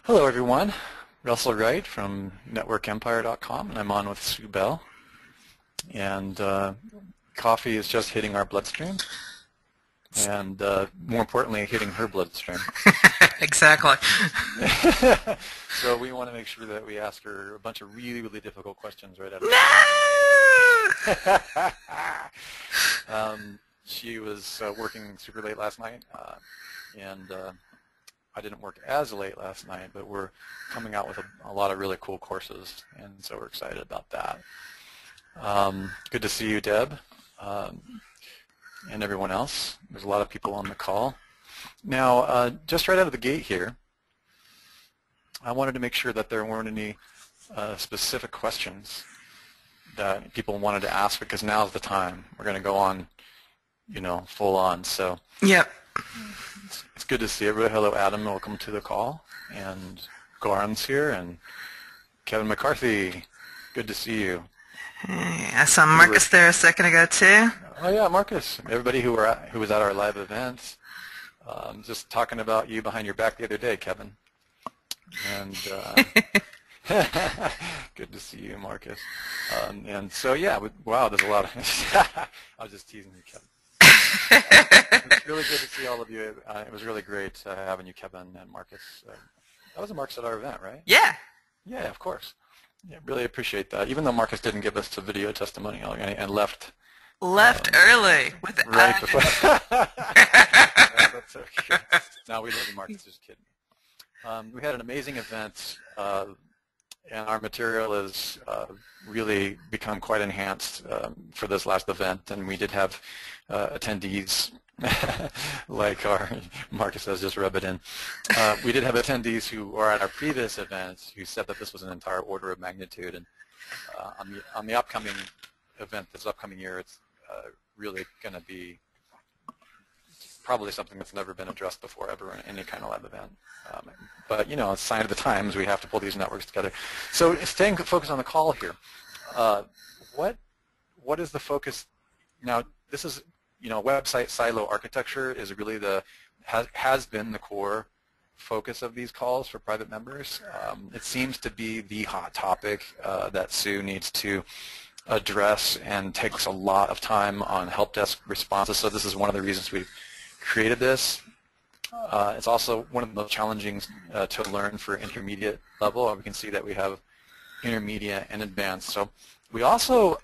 Hello everyone, Russell Wright from networkempire.com, and I'm on with Sue Bell. And coffee is just hitting our bloodstream, and more importantly, hitting her bloodstream. Exactly. So we want to make sure that we ask her a bunch of really, really difficult questions right out of No! She was working super late last night, and I didn't work as late last night, but we're coming out with a lot of really cool courses, and so we're excited about that. Good to see you, Deb, and everyone else. There's a lot of people on the call. Now, just right out of the gate here, I wanted to make sure that there weren't any specific questions that people wanted to ask, because now's the time. We're going to go on, full on. So. Yep. It's good to see everybody. Hello, Adam. Welcome to the call. And Goran's here, and Kevin McCarthy. Good to see you. Hey, I saw Marcus there a second ago too. Oh yeah, Marcus. Everybody who was at our live event, just talking about you behind your back the other day, Kevin. And good to see you, Marcus. And so yeah, wow, there's a lot of. I was just teasing you, Kevin. It's really good to see all of you. It was really great having you, Kevin and Marcus. That was a Marcus at our event, right? Yeah. Yeah, of course. Yeah, really appreciate that. Even though Marcus didn't give us a video testimonial and left. Early with the right before. Yeah, that's okay. No, we love you, Marcus. Just kidding. We had an amazing event, and our material has really become quite enhanced for this last event, and we did have attendees like our Marcus has just rubbed it in. We did have attendees who were at our previous events who said that this was an entire order of magnitude, and on the upcoming event this upcoming year, it's really going to be probably something that's never been addressed before ever in any kind of live event. But it's a sign of the times. We have to pull these networks together. So staying focused on the call here, what is the focus now? This is website silo architecture is really has been the core focus of these calls for private members. It seems to be the hot topic that Sue needs to address and takes a lot of time on help desk responses. So this is one of the reasons we've created this. It's also one of the most challenging to learn for intermediate level. We can see that we have intermediate and advanced. So we also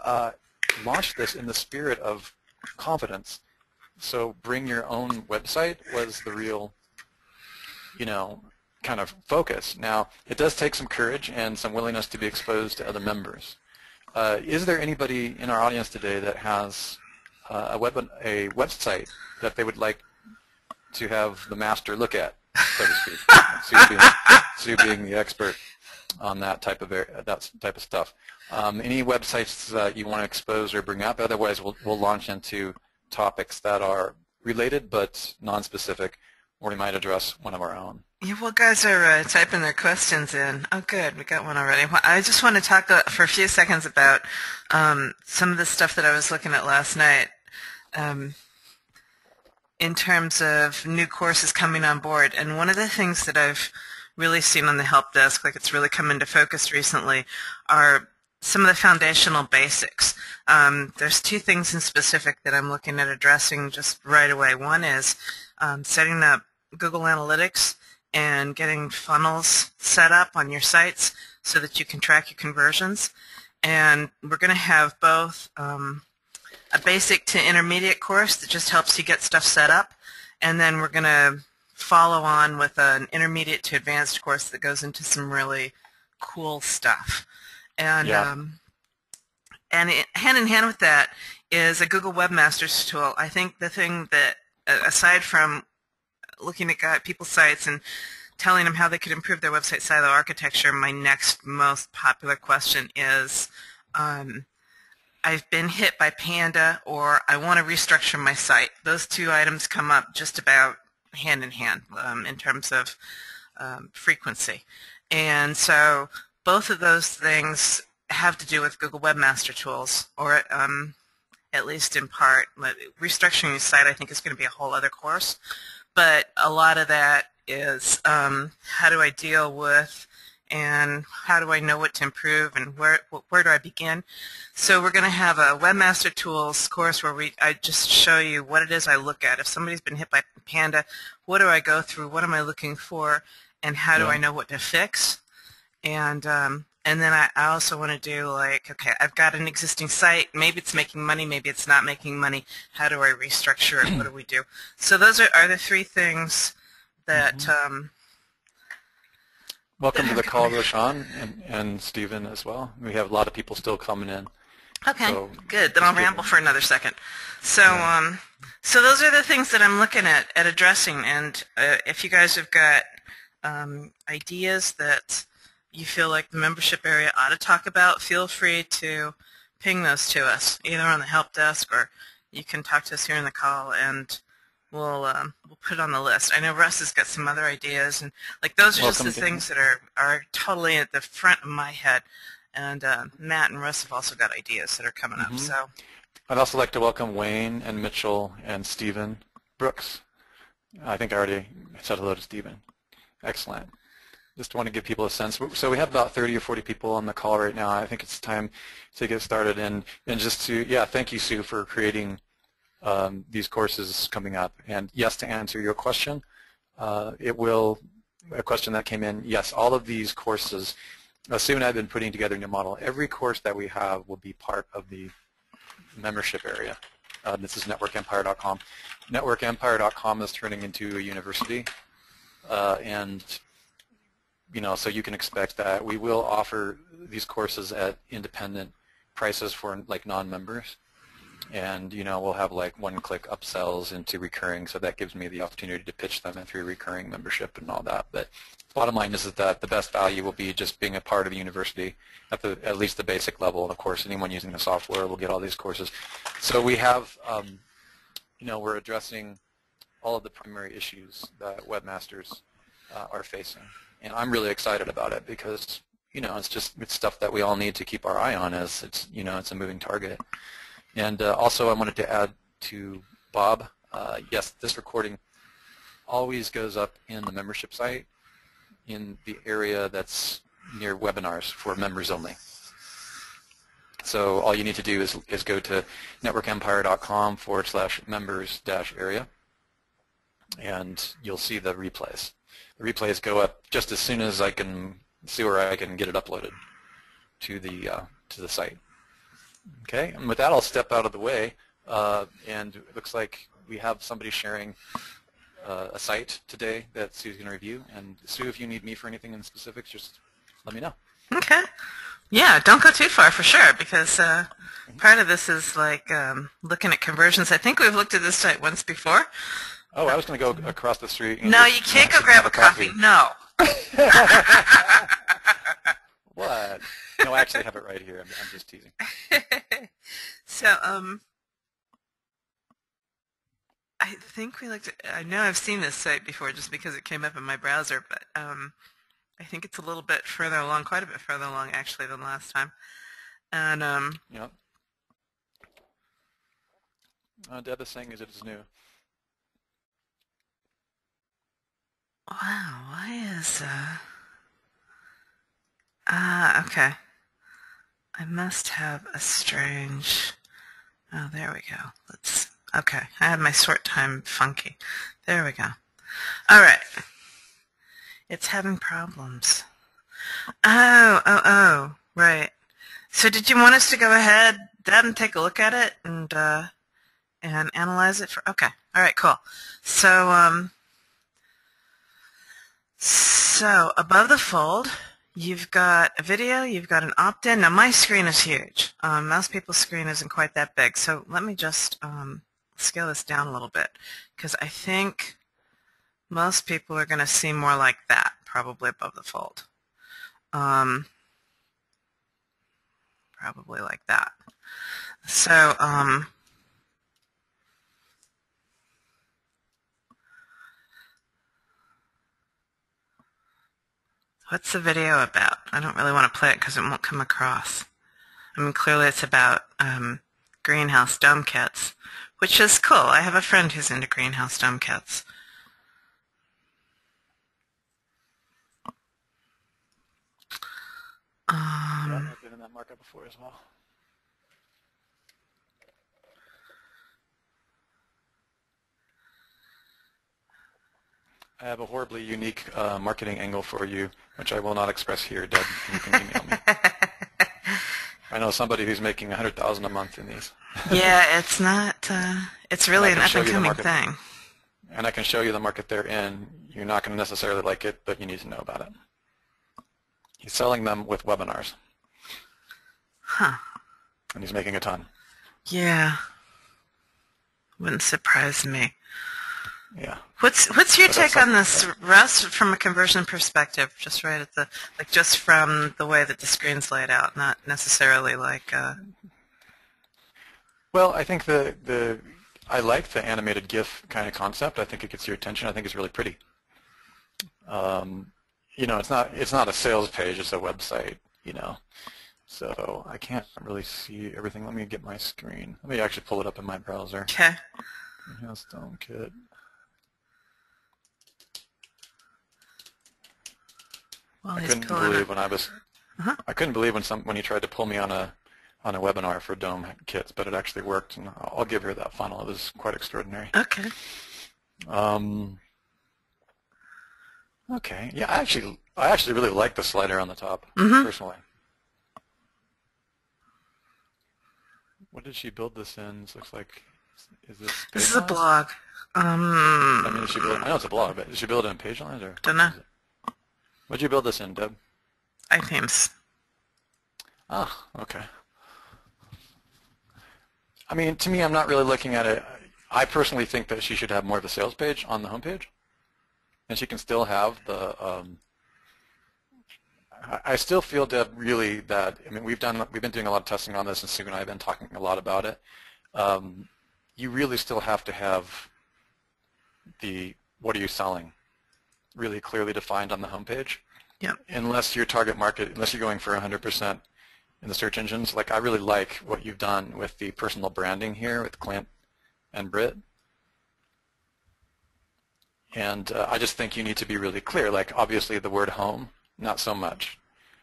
launched this in the spirit of confidence. So bring your own website was the real, kind of focus. Now, it does take some courage and some willingness to be exposed to other members. Is there anybody in our audience today that has a website that they would like to have the master look at, so to speak? Sue being the expert on that type of stuff. Any websites that you want to expose or bring up? Otherwise, we'll launch into topics that are related but non-specific, or we might address one of our own. Yeah, well, guys are typing their questions in. Oh, good. We got one already. Well, I just want to talk for a few seconds about some of the stuff that I was looking at last night in terms of new courses coming on board. And one of the things that I've really seen on the help desk, like it's really come into focus recently, are some of the foundational basics. There's two things in specific that I'm looking at addressing just right away. One is setting up Google Analytics and getting funnels set up on your sites so that you can track your conversions. And we're going to have both a basic to intermediate course that just helps you get stuff set up, and then we're going to follow on with an intermediate to advanced course that goes into some really cool stuff. And yeah. Hand in hand with that is a Google Webmasters tool. I think the thing that, aside from looking at people's sites and telling them how they could improve their website silo architecture, my next most popular question is, I've been hit by Panda, or I want to restructure my site. Those two items come up just about hand in hand in terms of frequency. And so both of those things have to do with Google Webmaster Tools, or at least in part. Restructuring your site, I think, is going to be a whole other course, but a lot of that is how do I deal with and how do I know what to improve and where do I begin? So we're going to have a Webmaster Tools course where I just show you what it is I look at. If somebody's been hit by Panda, what do I go through? What am I looking for? And how do I know what to fix? And then I also want to do like, okay, I've got an existing site. Maybe it's making money. Maybe it's not making money. How do I restructure it? What do we do? So those are the three things that welcome to the call, Roshan, and Stephen as well. We have a lot of people still coming in. Okay, so good. Then I'll ramble for another second. So, so those are the things that I'm looking at addressing. And if you guys have got ideas that you feel like the membership area ought to talk about, feel free to ping those to us, either on the help desk or you can talk to us here in the call, and we'll put it on the list. I know Russ has got some other ideas, and like those are just the things that are totally at the front of my head. And Matt and Russ have also got ideas that are coming up. So I'd also like to welcome Wayne and Mitchell and Stephen Brooks. I think I already said hello to Stephen. Excellent. Just want to give people a sense. So we have about 30 or 40 people on the call right now. I think it's time to get started. And just to, thank you, Sue, for creating these courses coming up. And yes, to answer your question, a question that came in, yes, all of these courses, Sue and I have been putting together a new model. Every course that we have will be part of the membership area. This is networkempire.com. Networkempire.com is turning into a university, and so you can expect that we will offer these courses at independent prices for like non-members, and we'll have like one-click upsells into recurring, so that gives me the opportunity to pitch them through recurring membership and all that. But bottom line is that the best value will be just being a part of the university at least the basic level. And of course, anyone using the software will get all these courses. So we have, we're addressing all of the primary issues that webmasters are facing. And I'm really excited about it because, it's stuff that we all need to keep our eye on as it's a moving target. And also I wanted to add to Bob, yes, this recording always goes up in the membership site in the area that's near webinars for members only. So all you need to do is go to networkempire.com/members-area, and you'll see the replays. The replays go up just as soon as I can see where I can get it uploaded to the site. Okay, and with that, I'll step out of the way, and it looks like we have somebody sharing a site today that Sue's going to review. And Sue, if you need me for anything in specifics, just let me know. Okay. Yeah, don't go too far for sure, because part of this is like looking at conversions. I think we've looked at this site once before. Oh, I was going to go across the street. No, you can't go grab a coffee. No. What? No, I actually have it right here. I'm just teasing. So, I think we looked at, I know I've seen this site before just because it came up in my browser, but I think it's a little bit further along, quite a bit further along actually than last time. And yep. Deb is saying it is new. Wow, why is okay. I must have a strange, oh, there we go. Okay, I had my sort time funky. There we go. All right. It's having problems. Oh, right. So did you want us to go ahead, Deb, and take a look at it and analyze it for, okay. All right, cool. So, so above the fold, you've got a video, you've got an opt-in. Now my screen is huge. Most people's screen isn't quite that big. So let me just scale this down a little bit, because I think most people are going to see more like that, probably above the fold. Probably like that. So what's the video about? I don't really want to play it because it won't come across. I mean, clearly it's about greenhouse dome kits, which is cool. I have a friend who's into greenhouse dome kits. ran that markup before as well. I have a horribly unique marketing angle for you, which I will not express here, Deb. You can email me. I know somebody who's making $100,000 a month in these. Yeah, it's not. It's really an up-and-coming thing. And I can show you the market they're in. You're not going to necessarily like it, but you need to know about it. He's selling them with webinars. Huh. And he's making a ton. Yeah. Wouldn't surprise me. Yeah. What's your take on this, Russ, from a conversion perspective? Just right at the just from the way that the screen's laid out, not necessarily like. Well, I think I like the animated GIF kind of concept. I think it gets your attention. I think it's really pretty. You know, it's not a sales page. It's a website. You know, so I can't really see everything. Let me get my screen. Let me actually pull it up in my browser. Okay. Greenhouse Dome Kit. Well, I couldn't believe when I was. I couldn't believe when he tried to pull me on a webinar for Dome kits, but it actually worked, and I'll give her that funnel. It was quite extraordinary. Okay. Okay. Yeah, I actually really like the slider on the top, personally. What did she build this in? This looks like. This is a blog. I mean, I know it's a blog, but did she build it in PageLines or? Don't know. What did you build this in, Deb? iThemes. Ah, okay. I mean, to me, I'm not really looking at it. I personally think that she should have more of a sales page on the homepage, and she can still have the. I still feel, Deb, really that. I mean, we've been doing a lot of testing on this, and Sue and I have been talking a lot about it. You really still have to have the what are you selling really clearly defined on the homepage. Yeah. Unless your target market, unless you're going for 100% in the search engines, like I really like what you've done with the personal branding here with Clint and Britt. And I just think you need to be really clear. Like obviously the word home, not so much.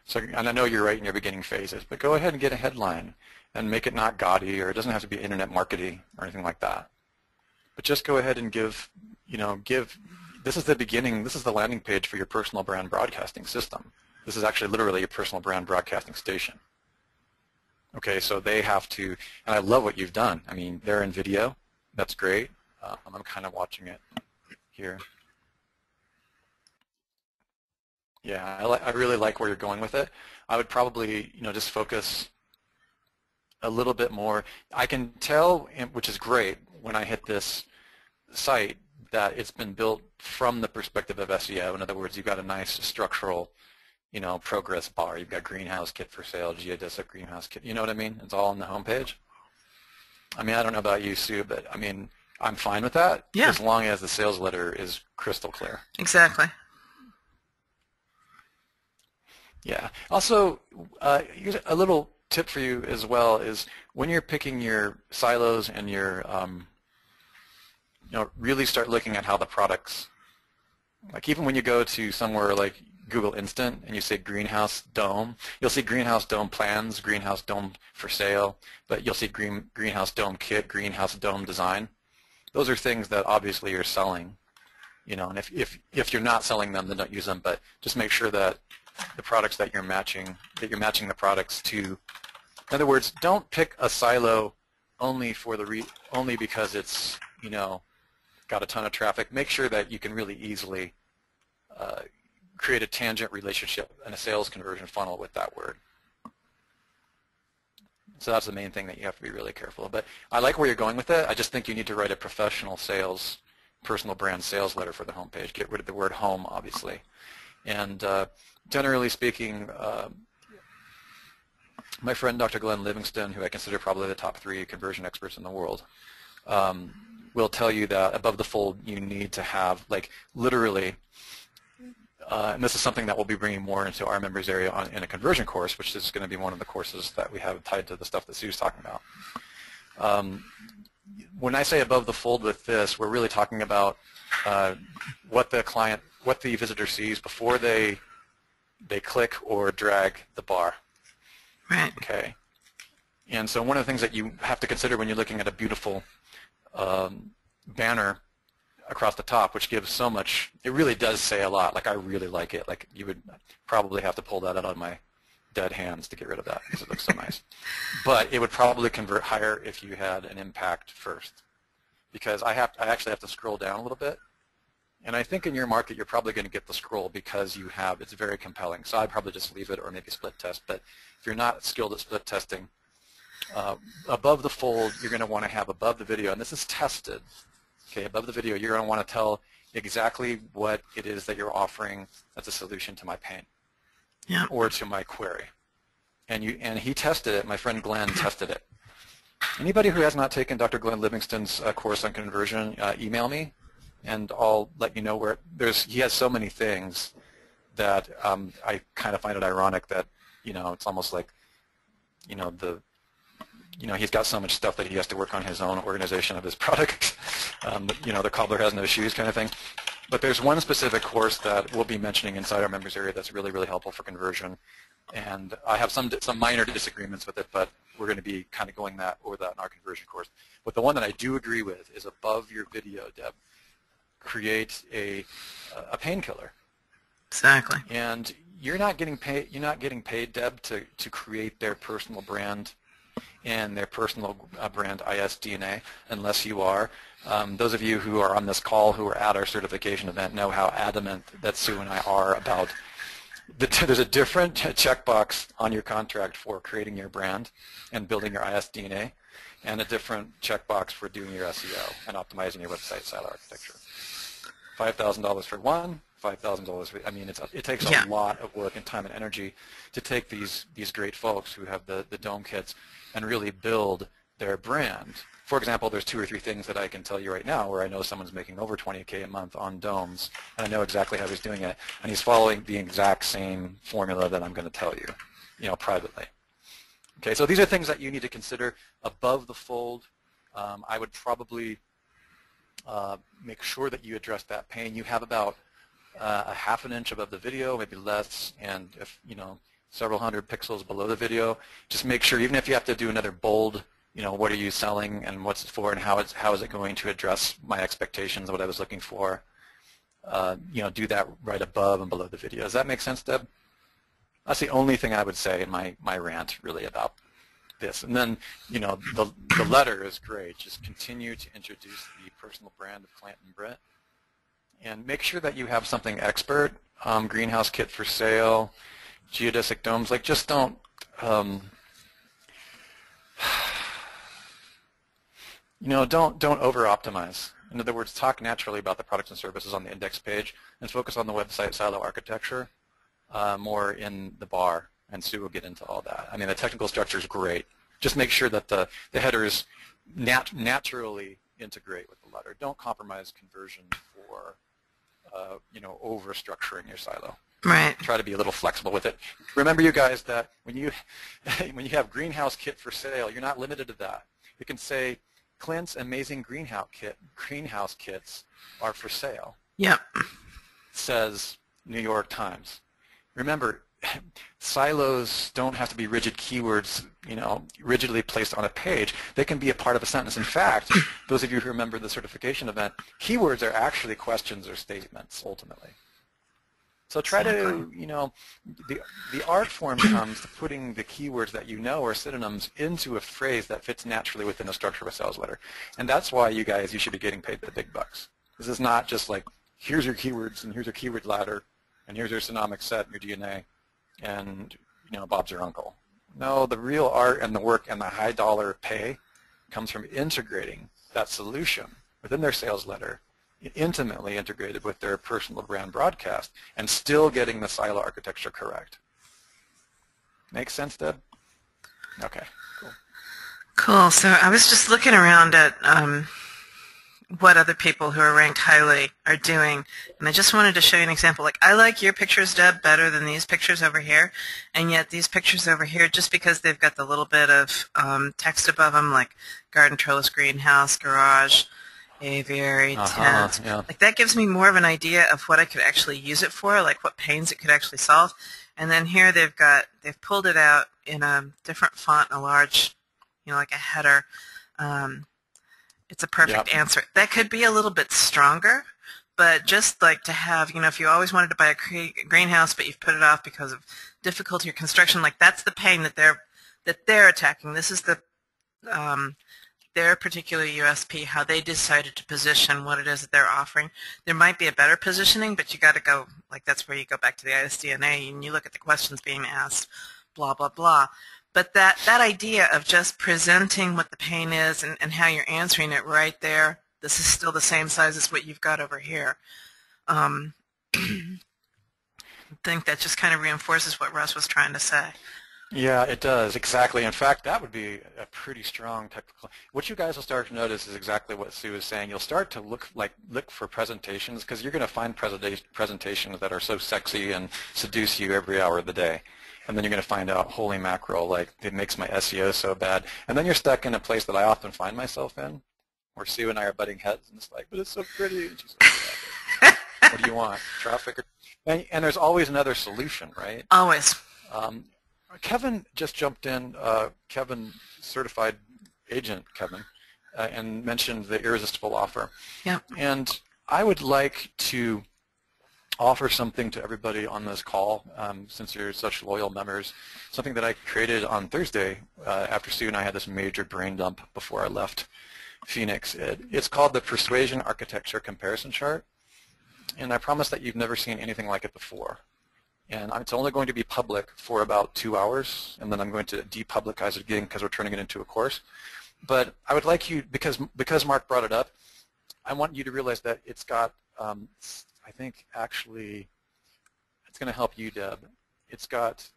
So, and I know you're right in your beginning phases, but go ahead and get a headline and make it not gaudy, or it doesn't have to be internet marketing or anything like that. But just go ahead and give. This is the beginning. This is the landing page for your personal brand broadcasting system. This is actually literally your personal brand broadcasting station. Okay, so they have to, and I love what you've done. I mean, they're in video. That's great. I'm kind of watching it here. Yeah, I really like where you're going with it. I would probably, just focus a little bit more. I can tell, which is great, when I hit this site, that it's been built from the perspective of SEO. In other words, you've got a nice structural, progress bar. You've got greenhouse kit for sale, geodesic greenhouse kit. You know what I mean? It's all on the homepage. I mean, I don't know about you, Sue, but I mean, I'm fine with that. Yeah. As long as the sales letter is crystal clear. Exactly. Yeah. Also, here's a little tip for you as well is when you're picking your silos and your really start looking at how the products, like even when you go to somewhere like Google Instant and you say greenhouse dome, you'll see greenhouse dome plans, greenhouse dome for sale, but you'll see greenhouse dome kit, greenhouse dome design. Those are things that obviously you're selling, and if you're not selling them, then don't use them, but just make sure that the products that you're matching the products to. In other words, don't pick a silo only because it's, got a ton of traffic. Make sure that you can really easily create a tangent relationship and a sales conversion funnel with that word. So that's the main thing that you have to be really careful. But I like where you're going with it. I just think you need to write a professional sales, personal brand sales letter for the homepage. Get rid of the word home, obviously. And generally speaking, my friend Dr. Glenn Livingston, who I consider probably the top 3 conversion experts in the world, will tell you that above the fold you need to have, like, literally, and this is something that we'll be bringing more into our members area in a conversion course, which is going to be one of the courses that we have tied to the stuff that Sue's talking about. When I say above the fold with this, we're really talking about what the visitor sees before they click or drag the bar. Right. Okay. And so one of the things that you have to consider when you're looking at a beautiful banner across the top, which gives so much, it really does say a lot. Like, I really like it. Like, you would probably have to pull that out of my dead hands to get rid of that because it looks so nice. But it would probably convert higher if you had an impact first, because I actually have to scroll down a little bit. And I think in your market, you're probably going to get the scroll because it's very compelling. So I'd probably just leave it or maybe split test. But if you're not skilled at split testing, above the fold, you're going to want to have above the video, and this is tested. Okay, above the video, you're going to want to tell exactly what it is that you're offering as a solution to my pain, or to my query. And he tested it. My friend Glenn tested it. Anybody who has not taken Dr. Glenn Livingston's course on conversion, email me, and I'll let you know where he has so many things that I kind of find it ironic that it's almost like he's got so much stuff that he has to work on his own organization of his product. The cobbler has no shoes kind of thing. But there's one specific course that we'll be mentioning inside our members area that's really, really helpful for conversion. And I have some minor disagreements with it, but we're going to be kind of going over that in our conversion course. But the one that I do agree with is above your video, Deb, create a painkiller. Exactly. And you're not getting paid. You're not getting paid, Deb, to create their personal brand and their personal brand ISDNA, unless you are. Those of you who are on this call who are at our certification event know how adamant that Sue and I are about there's a different checkbox on your contract for creating your brand and building your ISDNA, and a different checkbox for doing your SEO and optimizing your website silo architecture. $5,000 for one, $5,000 for, it takes a lot of work and time and energy to take these great folks who have the dome kits and really build their brand. For example, there's 2 or 3 things that I can tell you right now where I know someone's making over $20K a month on domes, and I know exactly how he's doing it, and he's following the exact same formula that I'm going to tell you, privately. Okay, so these are things that you need to consider above the fold. I would probably make sure that you address that pain. You have about a half an inch above the video, maybe less, and if several hundred pixels below the video, just make sure, even if you have to do another bold, what are you selling and what's it for and how is it going to address my expectations, what I was looking for, do that right above and below the video. Does that make sense, Deb? That's the only thing I would say in my rant really about this. And then, the letter is great. Just continue to introduce the personal brand of Clanton Britt. And make sure that you have something expert, greenhouse kit for sale, geodesic domes. Like, just don't, don't over-optimize. In other words, talk naturally about the products and services on the index page and focus on the website silo architecture more in the bar, and Sue will get into all that. The technical structure is great. Just make sure that the headers naturally integrate with the letter. Don't compromise conversion for over-structuring your silo. Right. Try to be a little flexible with it. Remember, you guys, that when you have greenhouse kit for sale, you're not limited to that. You can say Clint's amazing greenhouse kits are for sale. Yep. Says New York Times. Remember, silos don't have to be rigid keywords, rigidly placed on a page. They can be a part of a sentence. In fact, those of you who remember the certification event, keywords are actually questions or statements, ultimately. So try to, the art form comes to putting the keywords that or synonyms into a phrase that fits naturally within the structure of a sales letter. And that's why you should be getting paid the big bucks. This is not just like, here's your keywords and here's your keyword ladder and here's your synonymic set and your DNA and, Bob's your uncle. No, the real art and the work and the high dollar pay comes from integrating that solution within their sales letter, intimately integrated with their personal brand broadcast, and still getting the silo architecture correct. Make sense, Deb? Okay, cool. Cool. So I was just looking around at what other people who are ranked highly are doing, and I just wanted to show you an example. Like, I like your pictures, Deb, better than these pictures over here, and yet these pictures over here, just because they've got the little bit of text above them, like garden trellis, greenhouse, garage, aviary, tent. Yeah. Like, that gives me more of an idea of what I could actually use it for, like what pains it could actually solve. And then here they've pulled it out in a different font, a large, like a header, it's a perfect answer. That could be a little bit stronger, but just like to have, if you always wanted to buy a greenhouse, but you've put it off because of difficulty or construction, like that's the pain that they're attacking. This is their particular USP, how they decided to position what it is that they're offering. There might be a better positioning, but you got to go, like that's where you go back to the ISDNA and you look at the questions being asked, blah, blah, blah. But that idea of just presenting what the pain is and how you're answering it right there, this is still the same size as what you've got over here. I think that just kind of reinforces what Russ was trying to say. Yeah, it does, exactly. In fact, that would be a pretty strong technical. What you guys will start to notice is exactly what Sue is saying. You'll start to look for presentations, because you're going to find presentations that are so sexy and seduce you every hour of the day. And then you're going to find out, holy mackerel, like it makes my SEO so bad. And then you're stuck in a place that I often find myself in, where Sue and I are butting heads, and it's like, but it's so pretty. And she's like, yeah, what do you want? Traffic? And there's always another solution, right? Always. Kevin just jumped in, Kevin, certified agent Kevin, and mentioned the irresistible offer. Yeah. And I would like to offer something to everybody on this call, since you're such loyal members, something that I created on Thursday after Sue and I had this major brain dump before I left Phoenix. It's called the Persuasion Architecture Comparison Chart, and I promise that you've never seen anything like it before. And it's only going to be public for about 2 hours, and then I'm going to depublicize it again because we're turning it into a course. But I would like you, because Mark brought it up, I want you to realize that it's got, I think actually, it's going to help you, Deb. It's got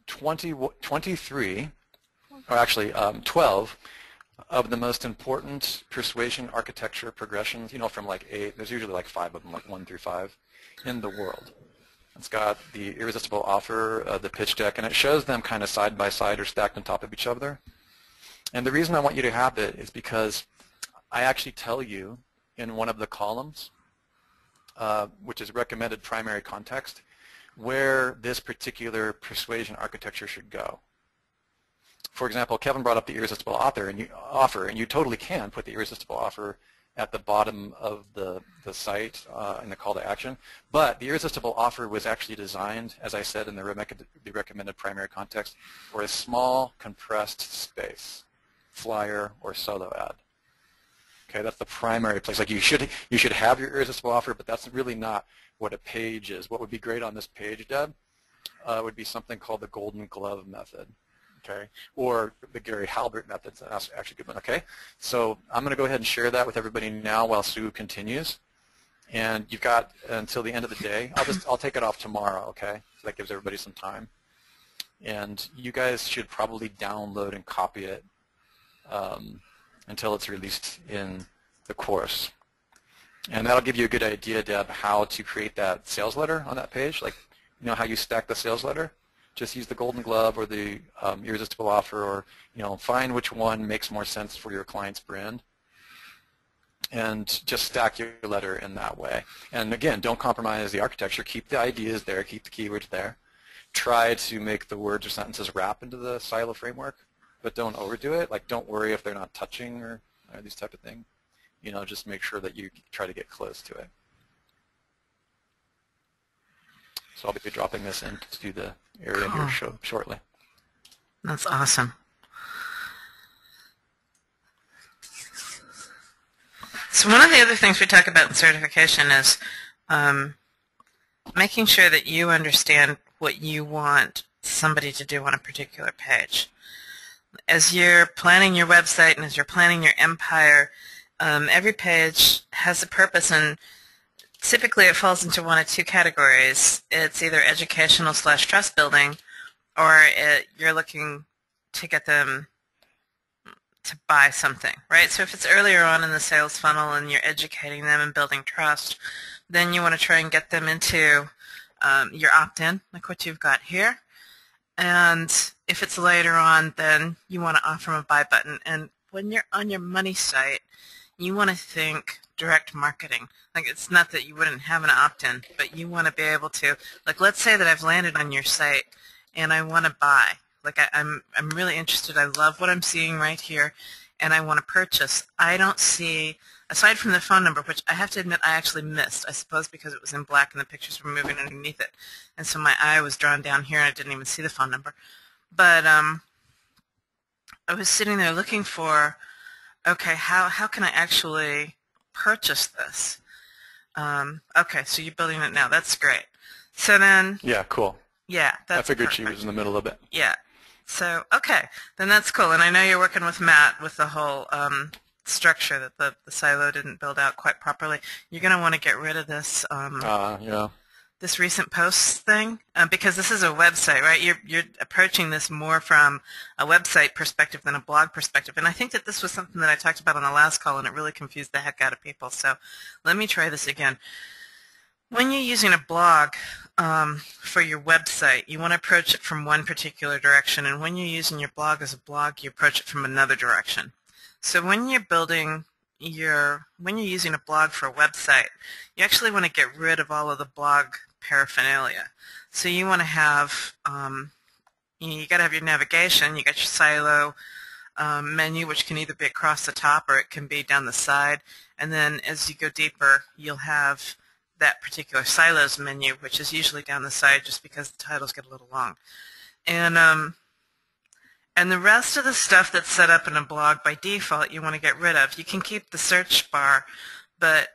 23, or actually 12 of the most important persuasion architecture progressions, from like 8, there's usually like 5 of them, like 1 through 5. In the world. It's got the irresistible offer, the pitch deck, and it shows them kind of side by side or stacked on top of each other. And the reason I want you to have it is because I actually tell you in one of the columns, which is recommended primary context, where this particular persuasion architecture should go. For example, Kevin brought up the irresistible offer, and you totally can put the irresistible offer at the bottom of the site in the call to action. But the irresistible offer was actually designed, as I said in the recommended primary context, for a small compressed space, flyer or solo ad. Okay, that's the primary place. Like you should have your irresistible offer, but that's really not what a page is. What would be great on this page, Deb, would be something called the Golden Glove method. Okay, or the Gary Halbert method. That's actually a good one. Okay, so I'm going to go ahead and share that with everybody now while Sue continues. And you've got until the end of the day. I'll take it off tomorrow. Okay, so that gives everybody some time. And you guys should probably download and copy it until it's released in the course. And that'll give you a good idea, Deb, how to create that sales letter on that page. Like, how you stack the sales letter. Just use the Golden Glove or the irresistible offer, or find which one makes more sense for your client's brand, and just stack your letter in that way. And again, don't compromise the architecture. Keep the ideas there. Keep the keywords there. Try to make the words or sentences wrap into the silo framework, but don't overdo it. Like, don't worry if they're not touching or these type of things. Just make sure that you try to get close to it. So I'll be dropping this into the area here shortly. That's awesome. So one of the other things we talk about in certification is making sure that you understand what you want somebody to do on a particular page. As you're planning your website and as you're planning your empire, every page has a purpose, and typically it falls into one of two categories. It's either educational / trust building, or you're looking to get them to buy something, right? So if it's earlier on in the sales funnel and you're educating them and building trust, then you want to try and get them into your opt-in, like what you've got here. And if it's later on, then you want to offer them a buy button. And when you're on your money site, you want to think direct marketing. Like, it's not that you wouldn't have an opt-in, but you want to be able to, like, let's say that I've landed on your site and I want to buy. Like I'm really interested. I love what I'm seeing right here, and I want to purchase. I don't see, aside from the phone number, which I have to admit I actually missed, I suppose because it was in black and the pictures were moving underneath it, and so my eye was drawn down here and I didn't even see the phone number. But I was sitting there looking for, okay, how can I actually purchase this? Okay, so you're building it now. That's great. So then, Yeah, cool. yeah, I that's figured perfect. she was in the middle of it. Yeah. So, okay, then that's cool. And I know you're working with Matt with the whole structure that the silo didn't build out quite properly. You're going to want to get rid of this Yeah. this recent posts thing because this is a website, right? You're approaching this more from a website perspective than a blog perspective. And I think that this was something that I talked about on the last call, and it really confused the heck out of people. So let me try this again. When you're using a blog for your website, you want to approach it from one particular direction, and when you're using your blog as a blog, you approach it from another direction. So when you're using a blog for a website, you actually want to get rid of all of the blog paraphernalia. So you want to have, you got to have your navigation, you got your silo menu, which can either be across the top or it can be down the side, and then as you go deeper, you'll have that particular silos menu, which is usually down the side just because the titles get a little long. And the rest of the stuff that's set up in a blog by default you want to get rid of. You can keep the search bar, but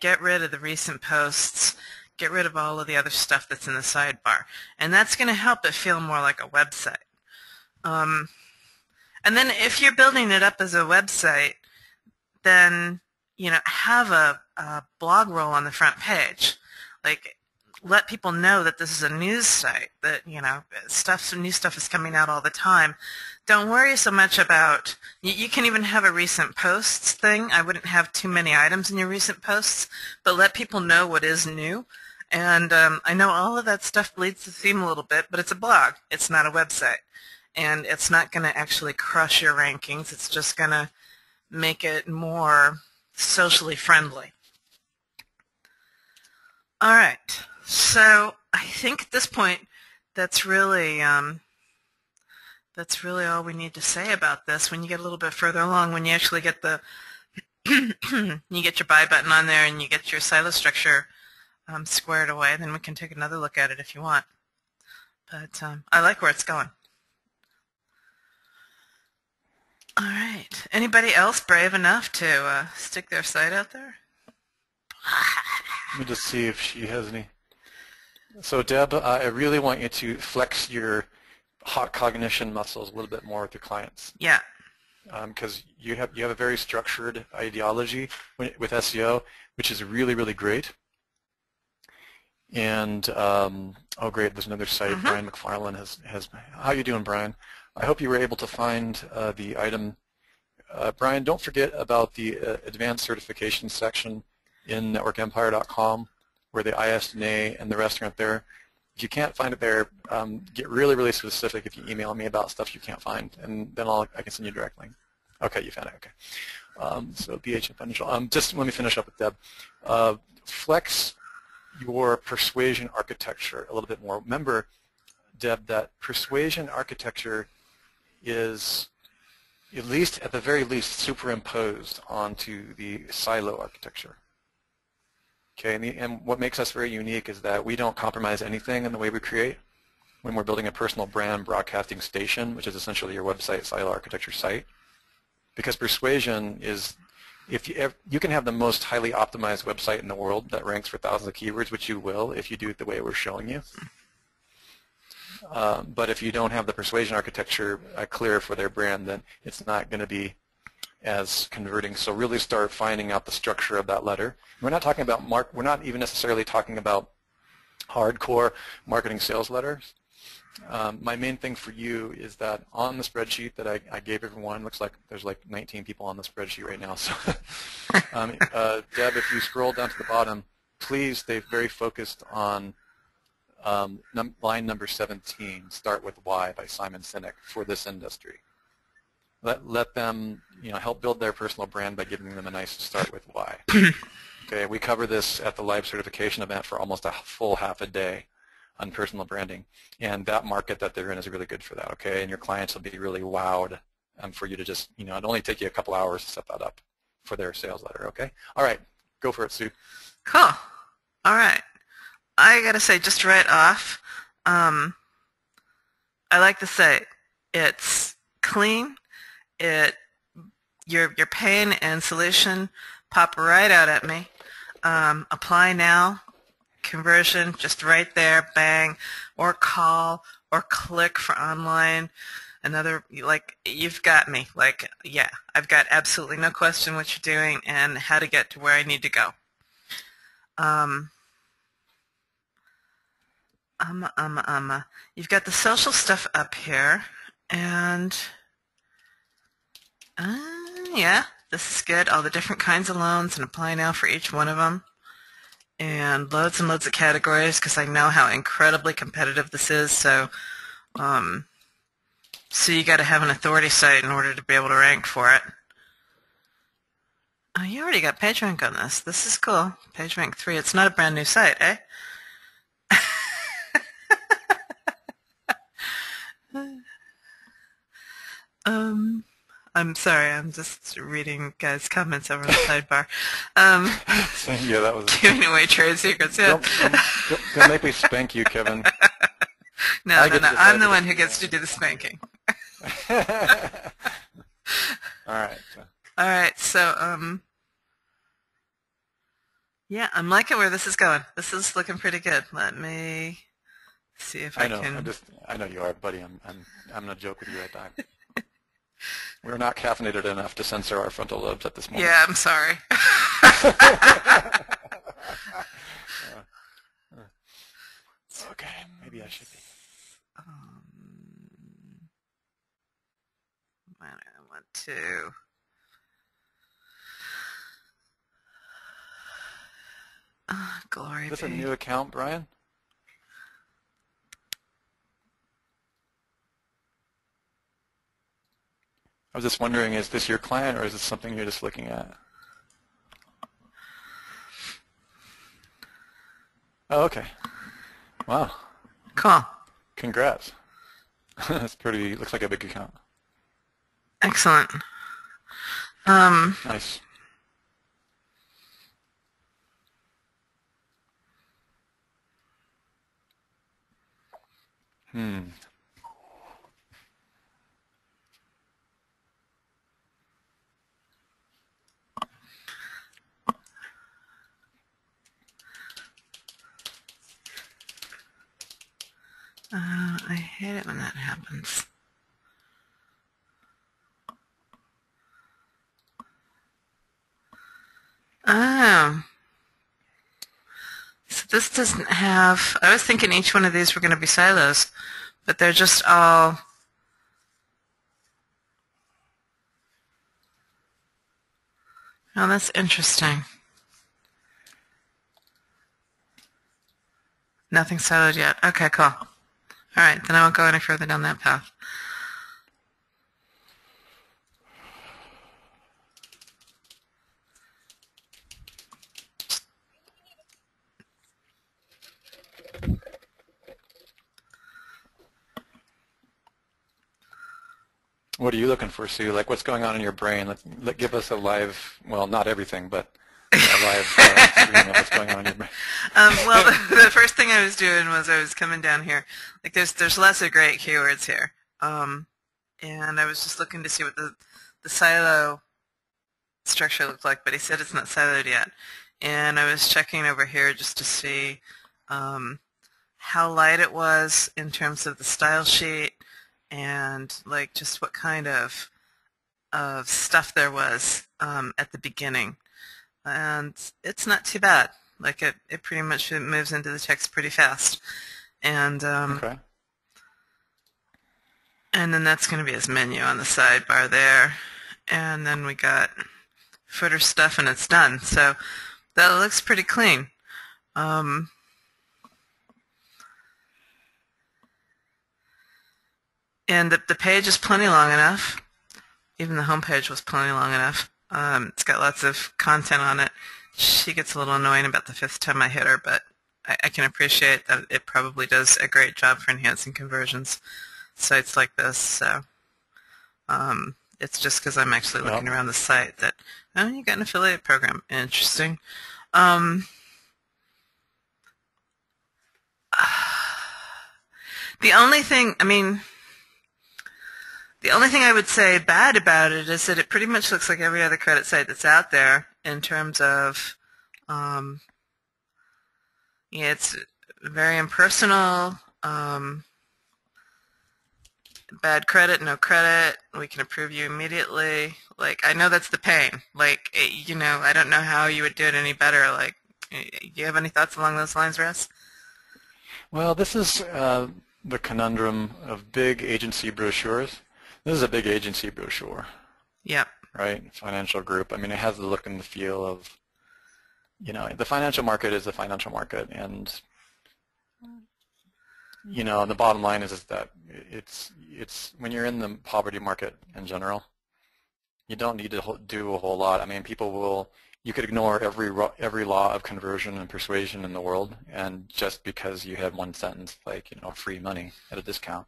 get rid of the recent posts, get rid of all of the other stuff that's in the sidebar. And that's going to help it feel more like a website. And then if you're building it up as a website, then have a blog roll on the front page. Like, let people know that this is a news site, that new stuff is coming out all the time. Don't worry so much about, you can even have a recent posts thing. I wouldn't have too many items in your recent posts, but let people know what is new. And I know all of that stuff bleeds the theme a little bit, but it's a blog. It's not a website. And it's not going to actually crush your rankings. It's just going to make it more socially friendly. All right. So I think at this point, that's really all we need to say about this. When you get a little bit further along, when you actually get the you get your buy button on there and you get your silo structure squared away, then we can take another look at it if you want. But I like where it's going. All right. Anybody else brave enough to stick their site out there? Let me just see if she has any. So Deb, I really want you to flex your hot cognition muscles a little bit more with your clients. Yeah. Because you have a very structured ideology with SEO, which is really, really great. And oh great, there's another site. Brian McFarlane has. How you doing, Brian? I hope you were able to find the item. Brian, don't forget about the advanced certification section in networkempire.com, where the ISNA and the rest aren't there. If you can't find it there, get really, really specific if you email me about stuff you can't find, and then I can send you a direct link. Okay, you found it. Okay. So BH and Financial. Just let me finish up with Deb. Flex your persuasion architecture a little bit more. Remember, Deb, that persuasion architecture is at the very least superimposed onto the silo architecture. Okay, and what makes us very unique is that we don't compromise anything in the way we create when we're building a personal brand broadcasting station, which is essentially your website silo architecture site. Because persuasion is, if you can have the most highly optimized website in the world that ranks for thousands of keywords, which you will if you do it the way we're showing you. But if you don't have the persuasion architecture clear for their brand, then it's not going to be as converting. So really start finding out the structure of that letter. We're not talking about we're not even necessarily talking about hardcore marketing sales letters. My main thing for you is that on the spreadsheet that I gave everyone, looks like there's like 19 people on the spreadsheet right now. So Deb, if you scroll down to the bottom, please stay very focused on line number 17, Start with Why by Simon Sinek for this industry. Let them help build their personal brand by giving them a nice start with why. Okay, we cover this at the live certification event for almost a full half a day. on personal branding. And that market that they're in is really good for that, okay? And your clients will be really wowed for you to just, it'll only take you a couple hours to set that up for their sales letter, okay? All right, go for it, Sue. Cool. All right. I got to say, just right off, I like the site. It's clean. Your pain and solution pop right out at me. Apply now, conversion, just right there, bang, or call, or click for online. Another, like, you've got me. Like, yeah, I've got absolutely no question what you're doing and how to get to where I need to go. You've got the social stuff up here, and yeah, this is good. All the different kinds of loans, and apply now for each one of them. And loads of categories, because I know how incredibly competitive this is. So you got to have an authority site in order to be able to rank for it. Oh, you already got PageRank on this. This is cool. PageRank 3. It's not a brand new site, eh? I'm sorry, I'm just reading guys' comments over on the sidebar. Yeah, that was giving away trade secrets. Yeah. Don't make me spank you, Kevin. No, I'm the one who gets to do the spanking. All right. All right, so yeah, I'm liking where this is going. This is looking pretty good. Let me see if I can. I know you are, buddy. I'm gonna joke with you right now. We're not caffeinated enough to censor our frontal lobes at this moment. Yeah, I'm sorry. Okay, maybe I should be. I want to. Glory be. Is this a new account, Brian? I was just wondering, is this your client or is this something you're just looking at? Oh, okay. Wow. Cool. Congrats. That's pretty, looks like a big account. Excellent. Nice. I hate it when that happens. Oh. So this doesn't have, I was thinking each one of these were going to be silos, but they're just all, oh, that's interesting. Nothing siloed yet. Okay, cool. All right, then I won't go any further down that path. What are you looking for, Sue? Like, what's going on in your brain? Give us a live, well, not everything, but a live stream of what's going on in your brain. Well, the first thing I was doing was I was coming down here. Like, there's lots of great keywords here, and I was just looking to see what the silo structure looked like, but he said it's not siloed yet. And I was checking over here just to see how light it was in terms of the style sheet, and like just what kind of stuff there was at the beginning. And it's not too bad. Like it pretty much moves into the text pretty fast. And okay. And then that's going to be his menu on the sidebar there. And then we got footer stuff, and it's done. So that looks pretty clean. And the page is plenty long enough. Even the home page was plenty long enough. It's got lots of content on it. She gets a little annoying about the 5th time I hit her, but I can appreciate that it probably does a great job for enhancing conversions, sites like this. So it's just because I'm actually looking around the site that, oh, you got an affiliate program. Interesting. The only thing, the only thing I would say bad about it is that it pretty much looks like every other credit site that's out there in terms of, yeah, it's very impersonal, bad credit, no credit, we can approve you immediately. Like, I know that's the pain. Like, you know, I don't know how you would do it any better. Like, do you have any thoughts along those lines, Russ? Well, this is the conundrum of big agency brochures. This is a big agency brochure. Yep. Right? Financial group. I mean, it has the look and the feel of, you know, the financial market is the financial market, and you know, the bottom line is that it's when you're in the poverty market in general, you don't need to do a whole lot. I mean, you could ignore every law of conversion and persuasion in the world, and just because you had one sentence like, you know, free money at a discount,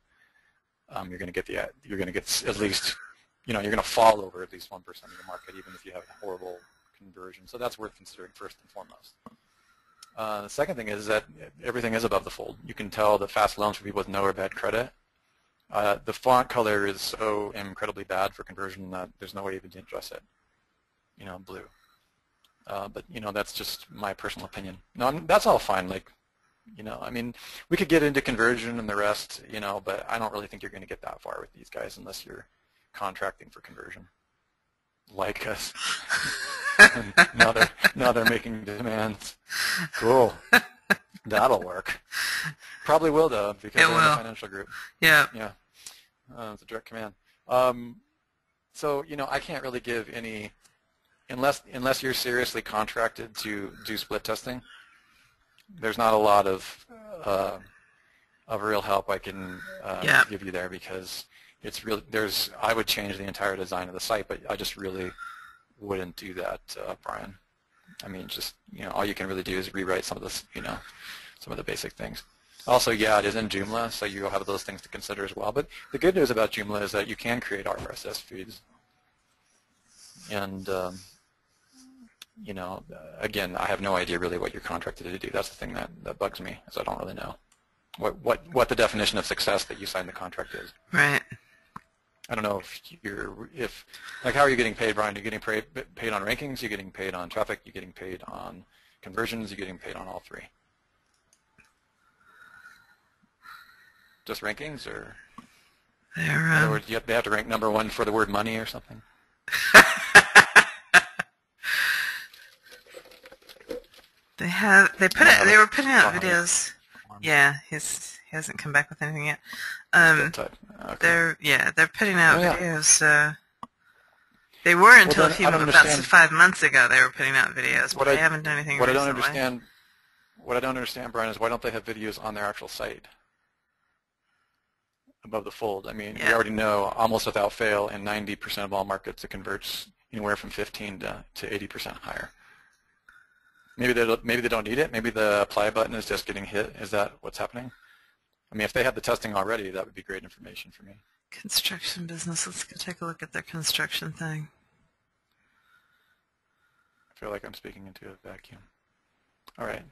you're going to get at least, you know, you're going to fall over at least 1% of the market, even if you have a horrible conversion. So that's worth considering first and foremost. The second thing is that everything is above the fold. You can tell the fast loans for people with no or bad credit. The font color is so incredibly bad for conversion that there's no way even to address it. You know, blue. But you know, that's just my personal opinion. No, that's all fine. Like, you know, I mean, we could get into conversion and the rest, you know, but I don't really think you're going to get that far with these guys unless you're contracting for conversion, like us. now they're making demands. Cool. That'll work. Probably will though, because they're in the financial group. Yeah. Yeah. It's a direct command. So, you know, I can't really give any, unless you're seriously contracted to do split testing. There's not a lot of real help I can give you there, because it's really, I would change the entire design of the site, but I just really wouldn't do that, Brian. I mean, just, you know, all you can really do is rewrite some of this, you know, some of the basic things. Also, yeah, it is in Joomla, so you'll have those things to consider as well. But the good news about Joomla is that you can create RSS feeds. And, you know, again, I have no idea really what you're contracted to do. That's the thing that bugs me, is I don't really know what the definition of success that you signed the contract is. Right. I don't know if like, how are you getting paid, Brian? Are you getting paid on rankings? You're getting paid on traffic? You're getting paid on conversions? You're getting paid on all three? Just rankings, or in other words, they have to rank #1 for the word money or something? They were putting out videos. Yeah, he hasn't come back with anything yet. Okay. They're putting out videos. They were until about 5 months ago. They were putting out videos, but they haven't done anything recently. What I don't understand, Brian, is why don't they have videos on their actual site above the fold? I mean, we already know almost without fail in 90% of all markets it converts anywhere from 15 to 80% higher. Maybe they don't need it. Maybe the apply button is just getting hit. Is that what's happening? I mean, if they had the testing already, that would be great information for me. Construction business. Let's go take a look at their construction thing. I feel like I'm speaking into a vacuum. All right.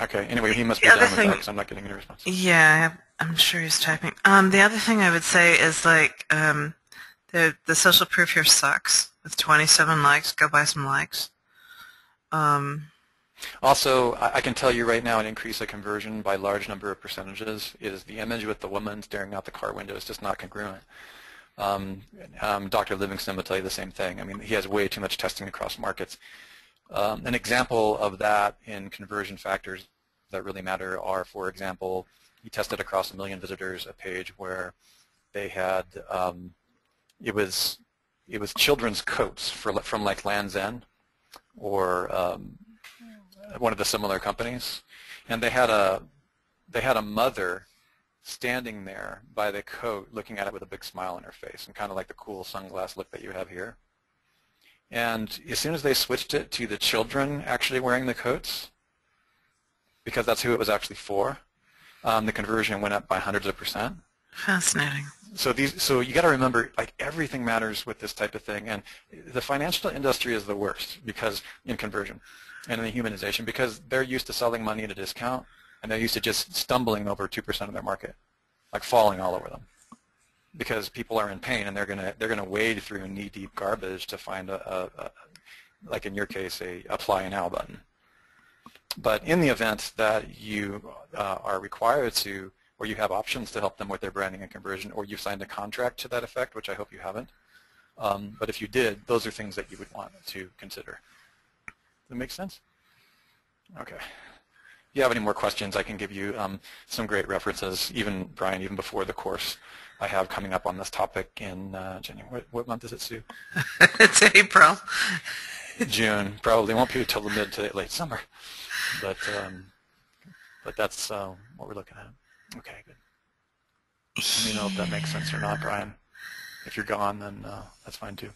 Okay. Anyway, he must be done with that because I'm not getting any response. Yeah, I'm sure he's typing. The other thing I would say is, like, the social proof here sucks. With 27 likes, go buy some likes. Also, I can tell you right now, an increase of conversion by large number of percentages is the image with the woman staring out the car window is just not congruent. Dr. Livingston would tell you the same thing. I mean, he has way too much testing across markets. An example of that in conversion factors that really matter are, for example, he tested across 1 million visitors a page where they had it was children's coats from like Land's End or one of the similar companies, and they had a mother standing there by the coat looking at it with a big smile on her face and kind of like the cool sunglass look that you have here. And as soon as they switched it to the children actually wearing the coats, because that's who it was actually for, the conversion went up by hundreds of %. Fascinating. So you got to remember, like, everything matters with this type of thing, and the financial industry is the worst because in conversion and in the humanization, because they're used to selling money at a discount, and they're used to just stumbling over 2% of their market, like falling all over them, because people are in pain and they're gonna wade through knee-deep garbage to find like in your case, a apply now button. But in the event that you are required to, or you have options to help them with their branding and conversion, or you've signed a contract to that effect, which I hope you haven't. But if you did, those are things that you would want to consider. Does that make sense? Okay. If you have any more questions, I can give you some great references, even, Brian, even before the course I have coming up on this topic in January. What month is it, Sue? It's April. June. Probably won't be until the mid to late summer. But that's what we're looking at. Okay, good. Let me know if that makes sense or not, Brian. If you're gone, then that's fine too.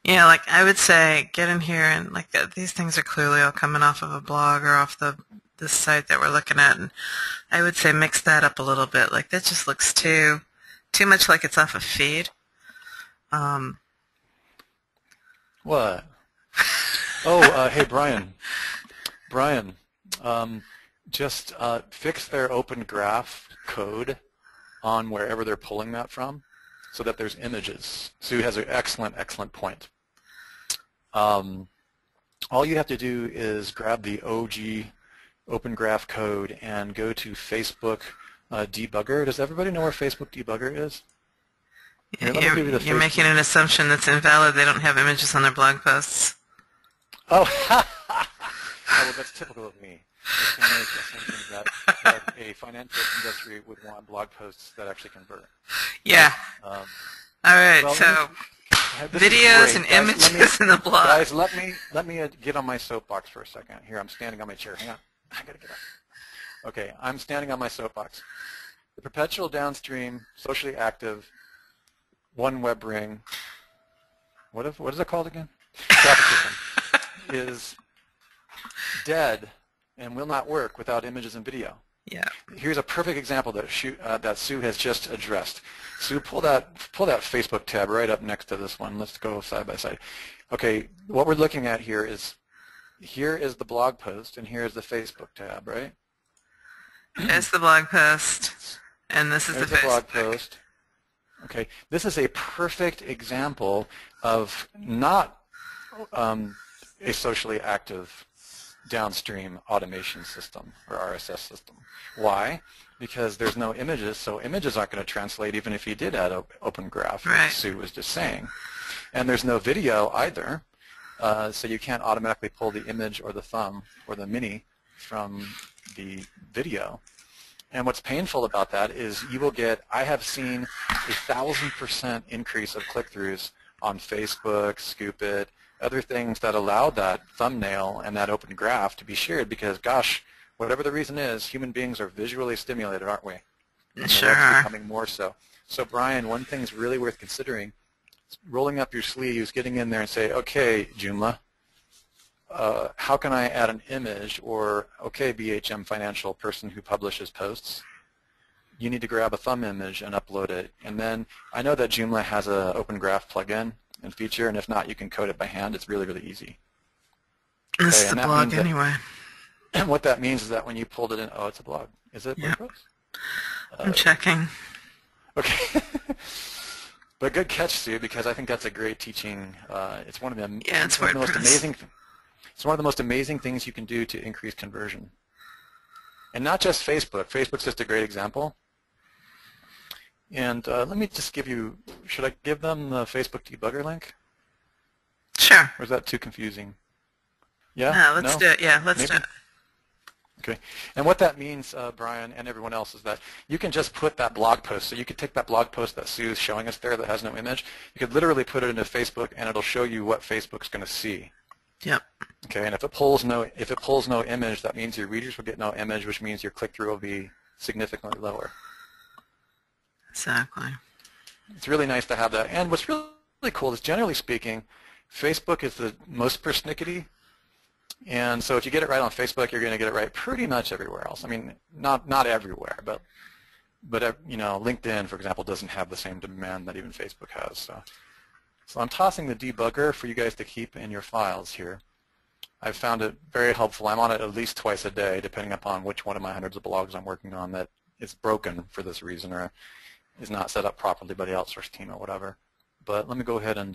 Yeah, like I would say get in here and like these things are clearly all coming off of a blog or off this site that we're looking at, and I would say mix that up a little bit. Like that just looks too much like it's off a feed. What? Oh, hey, Brian. Brian, just fix their open graph code on wherever they're pulling that from so that there's images. Sue has an excellent, excellent point. All you have to do is grab the OG open graph code and go to Facebook debugger. Does everybody know where Facebook debugger is? Here, you're making an assumption that's invalid. They don't have images on their blog posts. Oh, well, that's typical of me. It's to make assumptions that a financial industry would want blog posts that actually convert. Yeah. All right. Well, so videos and images in the blog. Guys, let me get on my soapbox for a second. Here, I'm standing on my chair. Hang on. I gotta get up. Okay, I'm standing on my soapbox. The perpetual downstream, socially active, one web ring, what is it called again? Traffic system is dead and will not work without images and video. Yeah. Here's a perfect example that Sue has just addressed. Sue, pull that Facebook tab right up next to this one. Let's go side by side. Okay, what we're looking at here is the blog post and here is the Facebook tab, right? There's the blog post, and this is the blog post. Okay, this is a perfect example of not a socially active downstream automation system or RSS system. Why? Because there's no images, so images aren't going to translate even if you did add open graph, right. as Sue was just saying. And there's no video either, so you can't automatically pull the image or the thumb or the mini from the video. And what's painful about that is you will get, I have seen 1,000% increase of click-throughs on Facebook, Scoop It, other things that allow that thumbnail and that open graph to be shared because, gosh, whatever the reason is, human beings are visually stimulated, aren't we? And sure. That's becoming more so. So, Brian, one thing is really worth considering is rolling up your sleeves, getting in there and say, okay, Joomla, how can I add an image? Or, okay, BHM Financial person who publishes posts, you need to grab a thumb image and upload it. And then I know that Joomla has an open graph plugin and feature, and if not, you can code it by hand. It's really, really easy. This is the blog anyway. And what that means is that when you pulled it in, oh, it's a blog. Is it WordPress? I'm checking. Okay. But good catch, Sue, because I think that's a great teaching. It's one of the most amazing. It's one of the most amazing things you can do to increase conversion. And not just Facebook. Facebook's just a great example. And let me just give you, should I give them the Facebook debugger link? Sure. Or is that too confusing? Yeah? No, let's do it. Yeah, let's do it. Okay. And what that means, Brian and everyone else, is that you can just put that blog post. So you could take that blog post that Sue is showing us there that has no image. You could literally put it into Facebook, and it'll show you what Facebook's going to see. Yep. Okay, and if it pulls no image, that means your readers will get no image, which means your click-through will be significantly lower. Exactly. It's really nice to have that. And what's really cool is, generally speaking, Facebook is the most persnickety. And so if you get it right on Facebook, you're going to get it right pretty much everywhere else. I mean, not everywhere, but you know, LinkedIn, for example, doesn't have the same demand that even Facebook has. So I'm tossing the debugger for you guys to keep in your files here. I've found it very helpful. I'm on it at least twice a day, depending upon which one of my hundreds of blogs I'm working on that is broken for this reason or is not set up properly by the outsourced team or whatever. But let me go ahead and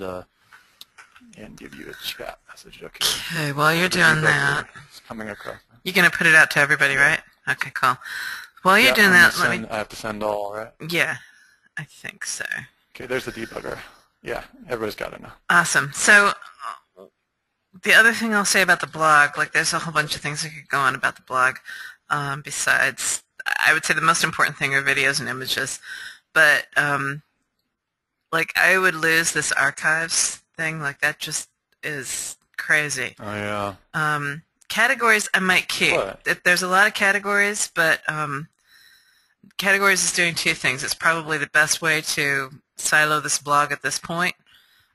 give you a chat message. Okay, while you're doing that, it's coming across. You're going to put it out to everybody, right? Okay, cool. While you're doing that, I have to send all, right? Yeah, I think so. Okay, there's the debugger. Yeah, everybody's got it now. Awesome. So the other thing I'll say about the blog, like there's a whole bunch of things that could go on about the blog besides, I would say the most important thing are videos and images. But like I would lose this archives thing, like that just is crazy. Oh, yeah. Categories I might keep. What? There's a lot of categories, but categories is doing two things. It's probably the best way to silo this blog at this point,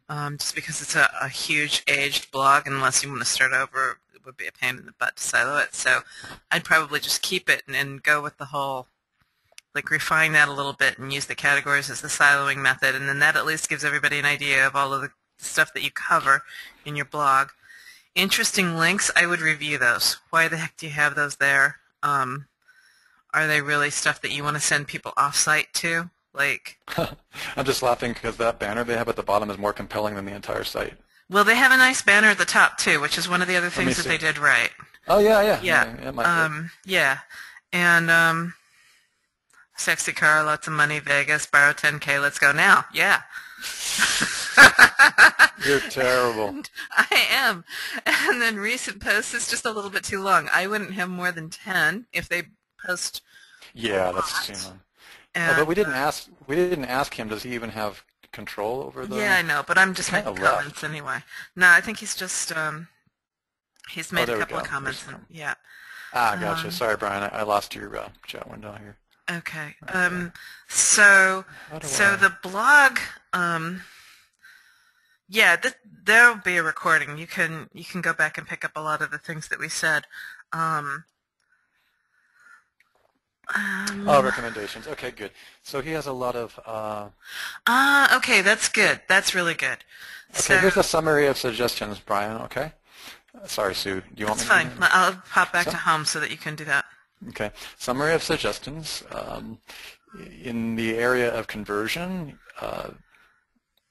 just because it's a huge aged blog. Unless you want to start over, it would be a pain in the butt to silo it. So I'd probably just keep it and go with the whole, like refine that a little bit and use the categories as the siloing method, and then that at least gives everybody an idea of all of the stuff that you cover in your blog. Interesting links, I would review those. Why the heck do you have those there? Are they really stuff that you want to send people off-site to? Like, I'm just laughing because that banner they have at the bottom is more compelling than the entire site. Well, they have a nice banner at the top too, which is one of the other things that they did right. Oh yeah. Yeah, and sexy car, lots of money, Vegas, borrow 10K, let's go now. Yeah. You're terrible. I am. And then recent posts is just a little bit too long. I wouldn't have more than 10 if they post. Yeah, that's too long. But we didn't ask him. Does he even have control over the? Yeah, I know, but I'm just making comments anyway. No, I think he's just he's made a couple of comments. Yeah. Ah, gotcha. Sorry, Brian. I lost your chat window here. Okay. So the blog. Yeah, there'll be a recording. You can go back and pick up a lot of the things that we said. Recommendations. Okay, good. So he has a lot of. Okay, that's good. That's really good. Okay, here's a summary of suggestions, Brian. Okay. Sorry, Sue. Do you want me? That's fine. I'll pop back to home so that you can do that. Okay. Summary of suggestions. In the area of conversion,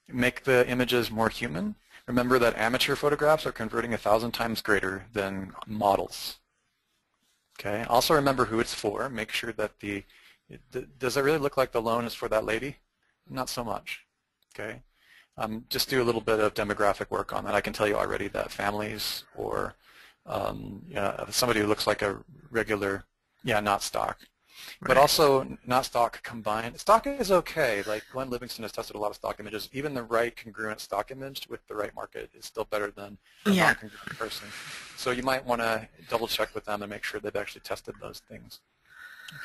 make the images more human. Remember that amateur photographs are converting 1,000 times greater than models. Okay. Also remember who it's for. Make sure that does it really look like the loan is for that lady? Not so much. Okay. Just do a little bit of demographic work on that. I can tell you already that families or somebody who looks like a regular, not stock. Right. But also not stock combined. Stock is okay. Like Glenn Livingston has tested a lot of stock images. Even the right congruent stock image with the right market is still better than a non-congruent person. So you might want to double check with them and make sure they've actually tested those things.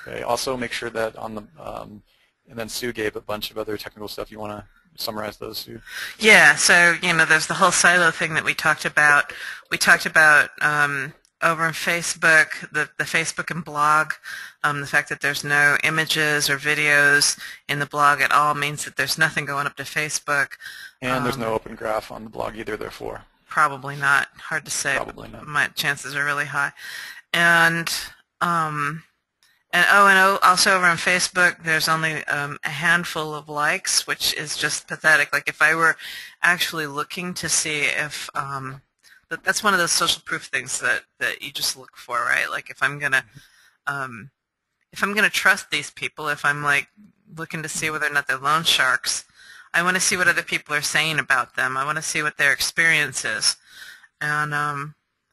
Okay. Also make sure that on the and then Sue gave a bunch of other technical stuff. You want to summarize those, Sue? Yeah. So there's the whole silo thing that we talked about. We talked about over on Facebook, the Facebook and blog, the fact that there's no images or videos in the blog at all means that there's nothing going up to Facebook. And there's no open graph on the blog either, therefore. Probably not. Hard to say. Probably not. My chances are really high. And also over on Facebook, there's only a handful of likes, which is just pathetic. Like if I were actually looking to see if that's one of those social proof things that you just look for, right? Like if I'm gonna trust these people, if I'm like looking to see whether or not they're loan sharks, I want to see what other people are saying about them. I want to see what their experience is, and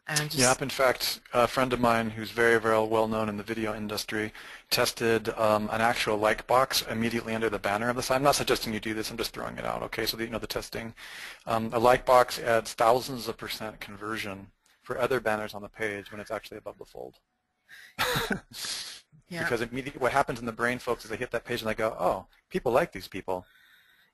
And just Yep. In fact, a friend of mine who's very, very well known in the video industry tested an actual like box immediately under the banner of the site. I'm not suggesting you do this. I'm just throwing it out. Okay, so that you know the testing. A like box adds thousands of % conversion for other banners on the page when it's actually above the fold. yeah, Because immediately what happens in the brain, folks, is they hit that page and they go, oh, people like these people.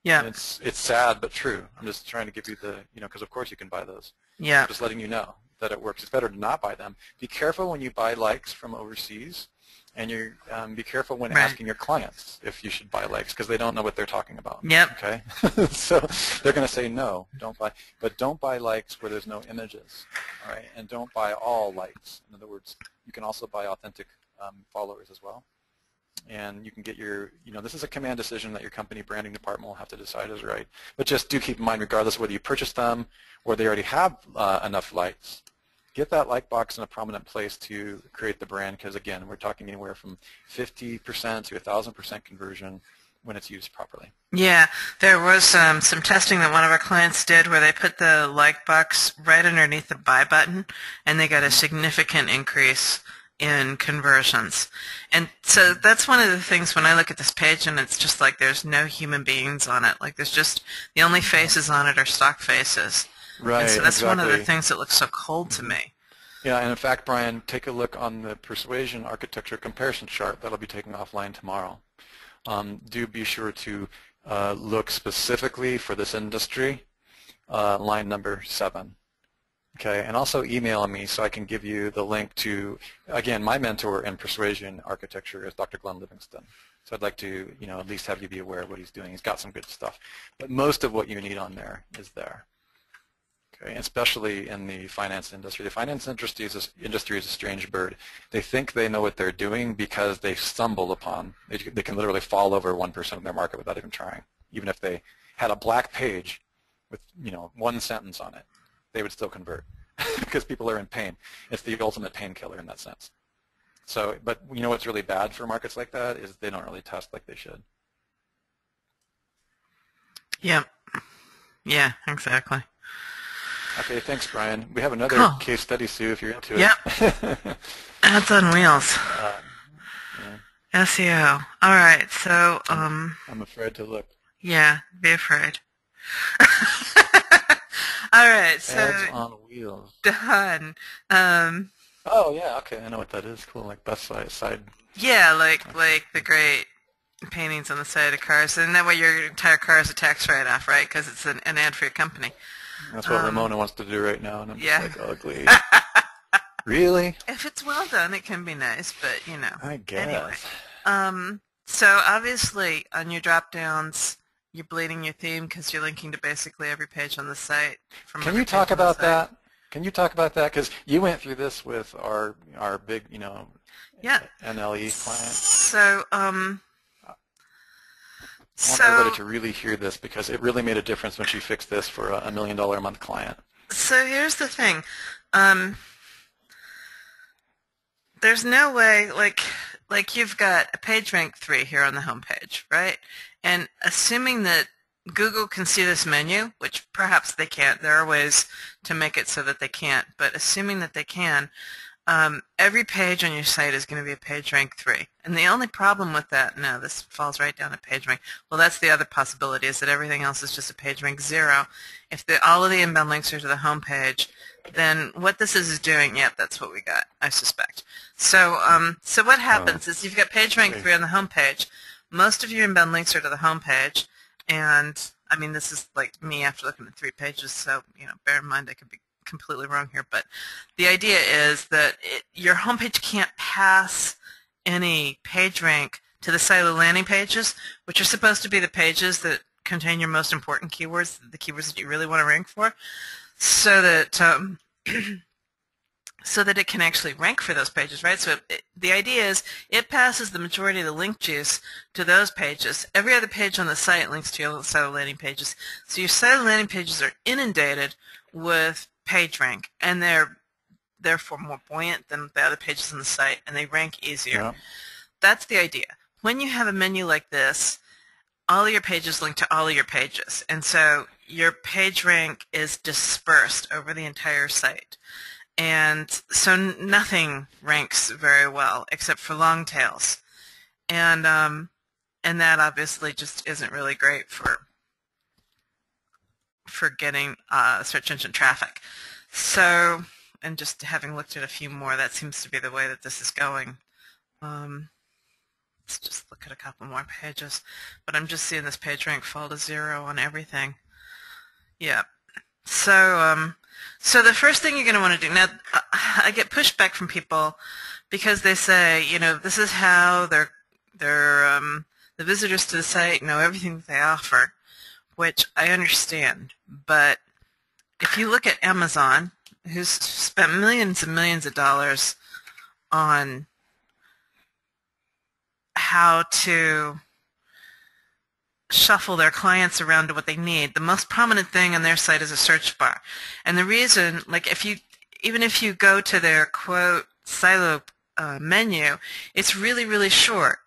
yeah, And it's sad but true. I'm just trying to give you the, because of course you can buy those. yeah, I'm just letting you know that it works. It's better to not buy them. Be careful when you buy likes from overseas, and you be careful when right. asking your clients if you should buy likes, because they don't know what they're talking about. Yep. Okay. So they're going to say no, don't buy. But don't buy likes where there's no images. All right, and don't buy all likes. In other words, you can also buy authentic followers as well. And you can get your, this is a command decision that your company branding department will have to decide is right. But just do keep in mind, regardless of whether you purchase them or they already have enough likes, get that like box in a prominent place to create the brand, because again, we're talking anywhere from 50% to 1,000% conversion when it's used properly. Yeah, there was some testing that one of our clients did where they put the like box right underneath the buy button, and they got a significant increase in conversions. And so that's one of the things when I look at this page and it's just like there's no human beings on it. Like there's just, the only faces on it are stock faces. Right, and so that's exactly. one of the things that looks so cold to me. Yeah, and in fact, Brian, take a look on the Persuasion architecture comparison chart that'll be taken offline tomorrow. Do be sure to look specifically for this industry, line number 7. Okay, and also email me so I can give you the link to, again, my mentor in Persuasion architecture is Dr. Glenn Livingston. So I'd like to, at least have you be aware of what he's doing. He's got some good stuff. But most of what you need on there is there. Okay, especially in the finance industry. The finance industry is a strange bird. They think they know what they're doing because they stumble upon. They can literally fall over 1% of their market without even trying. Even if they had a black page with, one sentence on it, they would still convert because people are in pain. It's the ultimate painkiller in that sense. So, but what's really bad for markets like that is they don't really test like they should. Yeah. Yeah, exactly. Okay, thanks, Brian. We have another case study, Sue, if you're into it. Yep. Ads on wheels. Yeah. SEO. All right, so I'm afraid to look. Yeah, be afraid. All right, so Ads on wheels. done. Oh yeah, okay, I know what that is. Cool, like bus side. Yeah, like the great paintings on the side of cars, and that way your entire car is a tax write-off, right? Because it's an ad for your company. That's what Ramona wants to do right now, and I'm yeah. just like, ugly. Really? If it's well done, it can be nice, but I guess. Anyway, so obviously on your drop-downs, you're bleeding your theme because you're linking to basically every page on the site. Can you talk about that? Can you talk about that? Because you went through this with our big, yeah. NLE client. So, I want everybody to really hear this because it really made a difference when she fixed this for a $1 million a month client. So here's the thing. There's no way, like you've got a page rank 3 here on the home page, right? And assuming that Google can see this menu, which perhaps they can't, there are ways to make it so that they can't, but assuming that they can, every page on your site is going to be a page rank 3. And the only problem with that, no, this falls right down to page rank. Well, that's the other possibility, is that everything else is just a page rank 0. If all of the inbound links are to the home page, then what this is doing, yeah, that's what we got, I suspect. So so what happens is you've got page rank 3 on the home page. Most of your inbound links are to the home page, and I mean, this is like me after looking at 3 pages, so bear in mind I could be completely wrong here, but the idea is that your homepage can't pass any page rank to the site of the landing pages, which are supposed to be the pages that contain your most important keywords, the keywords that you really want to rank for, so that so that it can actually rank for those pages, right? So the idea is it passes the majority of the link juice to those pages. Every other page on the site links to your site of landing pages. So your site of landing pages are inundated with PageRank, and they're therefore more buoyant than the other pages on the site, and they rank easier. Yeah. That's the idea. When you have a menu like this, all of your pages link to all of your pages, and so your page rank is dispersed over the entire site. And so nothing ranks very well except for long tails. And that obviously just isn't really great for getting search engine traffic. So, and just having looked at a few more, that seems to be the way that this is going. Let's just look at a couple more pages. But I'm just seeing this page rank fall to 0 on everything. Yeah. So, so the first thing you're going to want to do, now I get pushback from people because they say, you know, this is how the visitors to the site know everything that they offer, which I understand. But if you look at Amazon, who's spent millions and millions of dollars on how to shuffle their clients around to what they need, the most prominent thing on their site is a search bar. And the reason, like, even if you go to their quote silo menu, it's really, really short.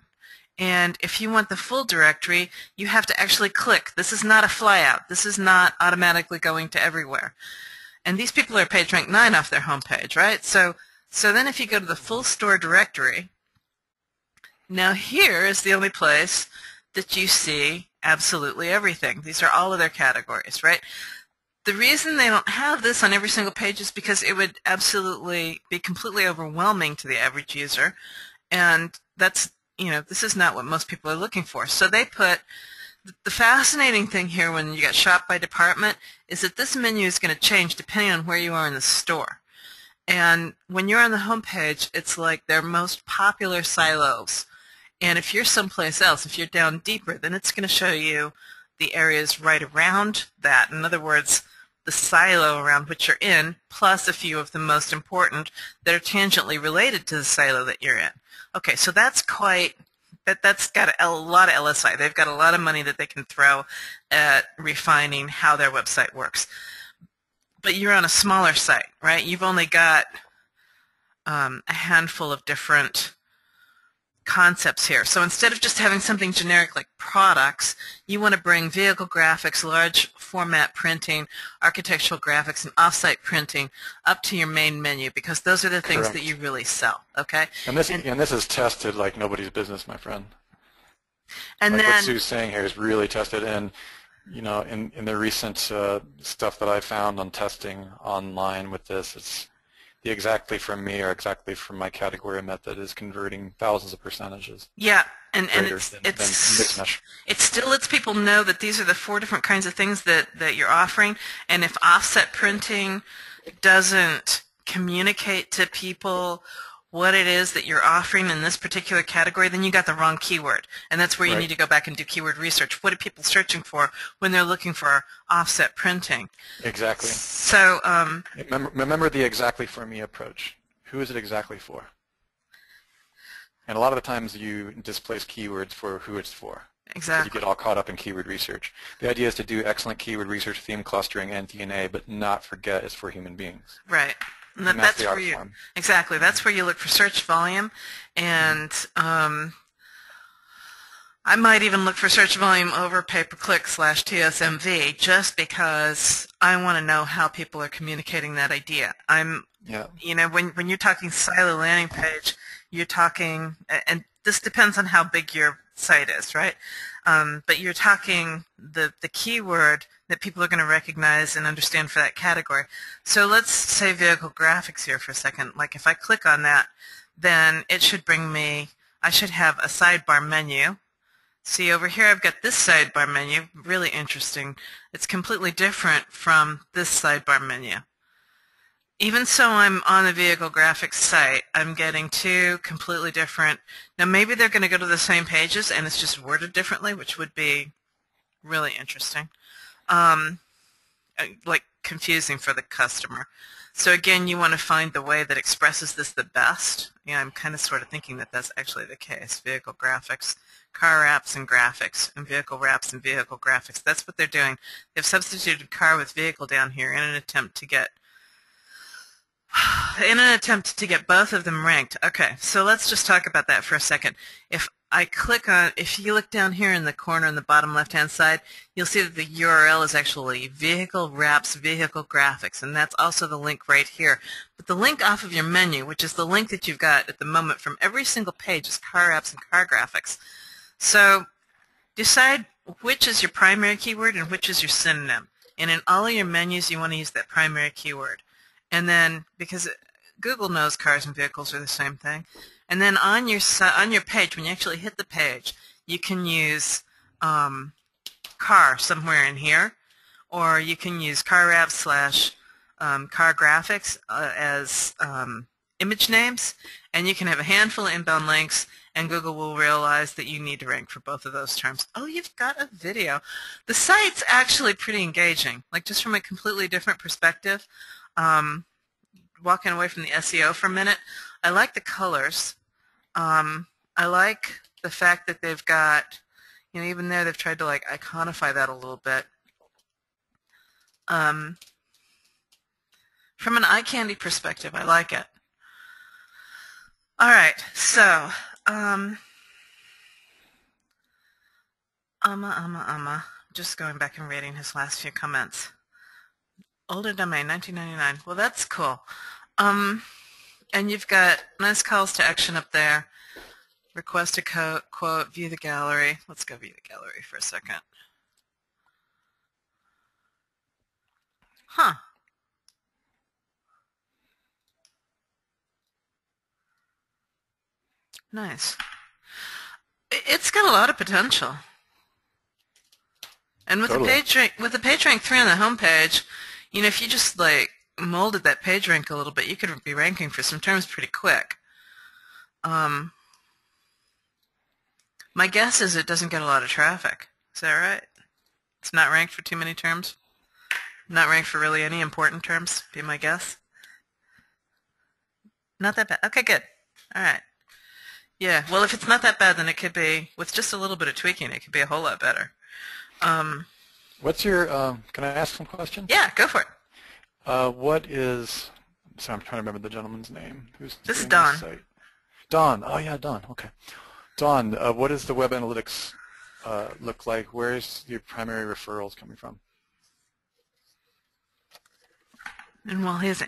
And if you want the full directory, you have to actually click. This is not a flyout. This is not automatically going to everywhere. And these people are page rank 9 off their homepage, right? So then if you go to the full store directory, now here is the only place that you see absolutely everything. These are all of their categories, right? The reason they don't have this on every single page is because it would absolutely be completely overwhelming to the average user, and that's, you know, this is not what most people are looking for. So they put, the fascinating thing here when you get shop by department is that this menu is going to change depending on where you are in the store. And when you're on the home page, it's like their most popular silos. And if you're someplace else, if you're down deeper, then it's going to show you the areas right around that. In other words, the silo around which you're in, plus a few of the most important that are tangentially related to the silo that you're in. Okay, so that's that's got a lot of LSI. They've got a lot of money that they can throw at refining how their website works. But you're on a smaller site, right? You've only got a handful of different concepts here. So instead of just having something generic like products, you want to bring vehicle graphics, large format printing, architectural graphics, and offsite printing up to your main menu, because those are the things Correct. that you really sell. Okay. And this is tested like nobody's business, my friend. And like then what Sue's saying here is really tested, and you know, in the recent stuff that I found on testing online with this, it's the exactly from me or exactly from my category method is converting thousands of percentages. yeah, and than it's mixed mesh. it still lets people know that these are the 4 different kinds of things that you're offering. And if offset printing doesn't communicate to people what it is that you're offering in this particular category, then you got the wrong keyword. And that's where you need to go back and do keyword research. What are people searching for when they're looking for offset printing? Exactly. So remember the exactly for me approach. Who is it exactly for? And a lot of the times you displace keywords for who it's for. exactly. So you get all caught up in keyword research. The idea is to do excellent keyword research, theme clustering, and DNA, but not forget it's for human beings. Right. And And that's the where art you form. exactly. That's where you look for search volume, and I might even look for search volume over pay-per-click / TSMV, just because I want to know how people are communicating that idea. You know, when you're talking silo landing page, you're talking, and this depends on how big your site is, right? But you're talking the keyword that people are going to recognize and understand for that category. So let's say vehicle graphics here for a second. Like if I click on that, then it should bring me, I should have a sidebar menu. See over here I've got this sidebar menu, really interesting. It's completely different from this sidebar menu. Even so I'm on the vehicle graphics site, I'm getting 2 completely different. Now maybe they're going to go to the same pages and it's just worded differently, which would be really interesting. Like confusing for the customer. So again, you want to find the way that expresses this the best. Yeah, I'm kind of sort of thinking that that's actually the case. Vehicle graphics, car wraps and graphics, and vehicle wraps and vehicle graphics. That's what they're doing. They've substituted car with vehicle down here in an attempt to get both of them ranked. Okay, so let's just talk about that for a second. If I click on, if you look down here in the corner in the bottom left-hand side, you'll see that the URL is actually vehicle wraps vehicle graphics, and that's also the link right here. But the link off of your menu, which is the link that you've got at the moment from every single page, is car wraps and car graphics. So decide which is your primary keyword and which is your synonym. And in all of your menus, you want to use that primary keyword. And then, because Google knows cars and vehicles are the same thing, and then on your page, when you actually hit the page, you can use car somewhere in here, or you can use car wraps slash car graphics as image names, and you can have a handful of inbound links, and Google will realize that you need to rank for both of those terms. Oh, you've got a video. The site's actually pretty engaging, like just from a completely different perspective. Walking away from the SEO for a minute, I like the colors. I like the fact that they've got, even there they've tried to like iconify that a little bit. From an eye candy perspective, I like it. All right, so just going back and reading his last few comments. Older domain, 1999. Well, that's cool. And you've got nice calls to action up there. Request a quote, view the gallery. Let's go view the gallery for a second. Huh. Nice. It's got a lot of potential. And with Totally. the page rank 3 on the home page, if you just like molded that page rank a little bit, you could be ranking for some terms pretty quick. My guess is it doesn't get a lot of traffic. Is that right? It's not ranked for too many terms? Not ranked for really any important terms, be my guess? Not that bad. Okay, good. All right. Yeah, well, if it's not that bad, then it could be, with just a little bit of tweaking, it could be a whole lot better. What's your, can I ask some questions? Yeah, go for it. What is, so I'm trying to remember the gentleman's name. This is Don. Site? Don, oh yeah, Don, okay. Don, what does the web analytics look like? Where is your primary referrals coming from? And well, he's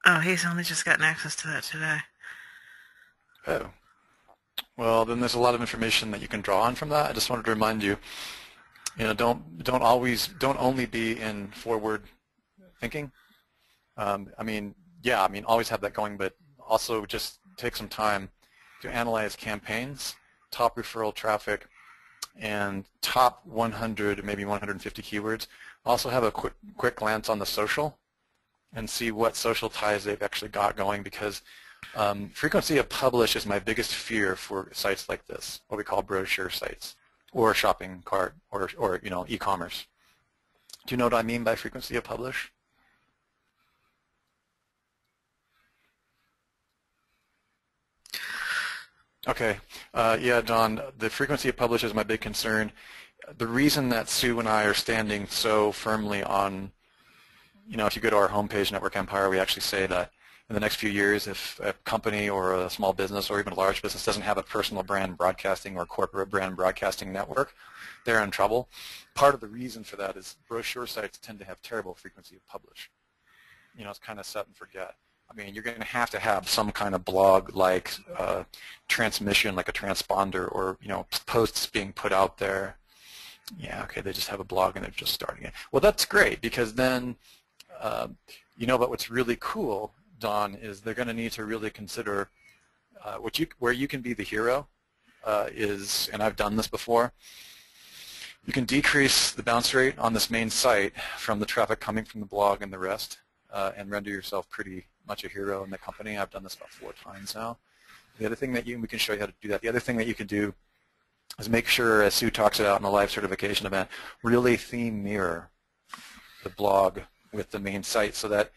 only just gotten access to that today. Oh. Well, then there's a lot of information that you can draw on from that. I just wanted to remind you, don't only be in forward thinking. Always have that going, but also just take some time to analyze campaigns, top referral traffic, and top 100, maybe 150 keywords. Also have a quick glance on the social and see what social ties they've actually got going, because frequency of publish is my biggest fear for sites like this, what we call brochure sites, or shopping cart, or e-commerce. Do you know what I mean by frequency of publish? Okay. Yeah, Don, the frequency of publish is my big concern. The reason that Sue and I are standing so firmly on, if you go to our homepage, Network Empire, we actually say that in the next few years, if a company or a small business or even a large business doesn't have a personal brand broadcasting or corporate brand broadcasting network, they're in trouble. Part of the reason for that is brochure sites tend to have terrible frequency of publish. It's kind of set and forget. You're going to have some kind of blog-like transmission, like a transponder, or posts being put out there. Yeah, okay, they just have a blog and they're just starting it. Well, that's great, because then, but what's really cool, Don, is they're going to need to really consider where you can be the hero is, and I've done this before, you can decrease the bounce rate on this main site from the traffic coming from the blog and the rest, and render yourself pretty much a hero in the company. I've done this about 4 times now. The other thing that we can show you how to do that. The other thing that you can do is make sure, as Sue talks about in the live certification event, really theme mirror the blog with the main site, so that,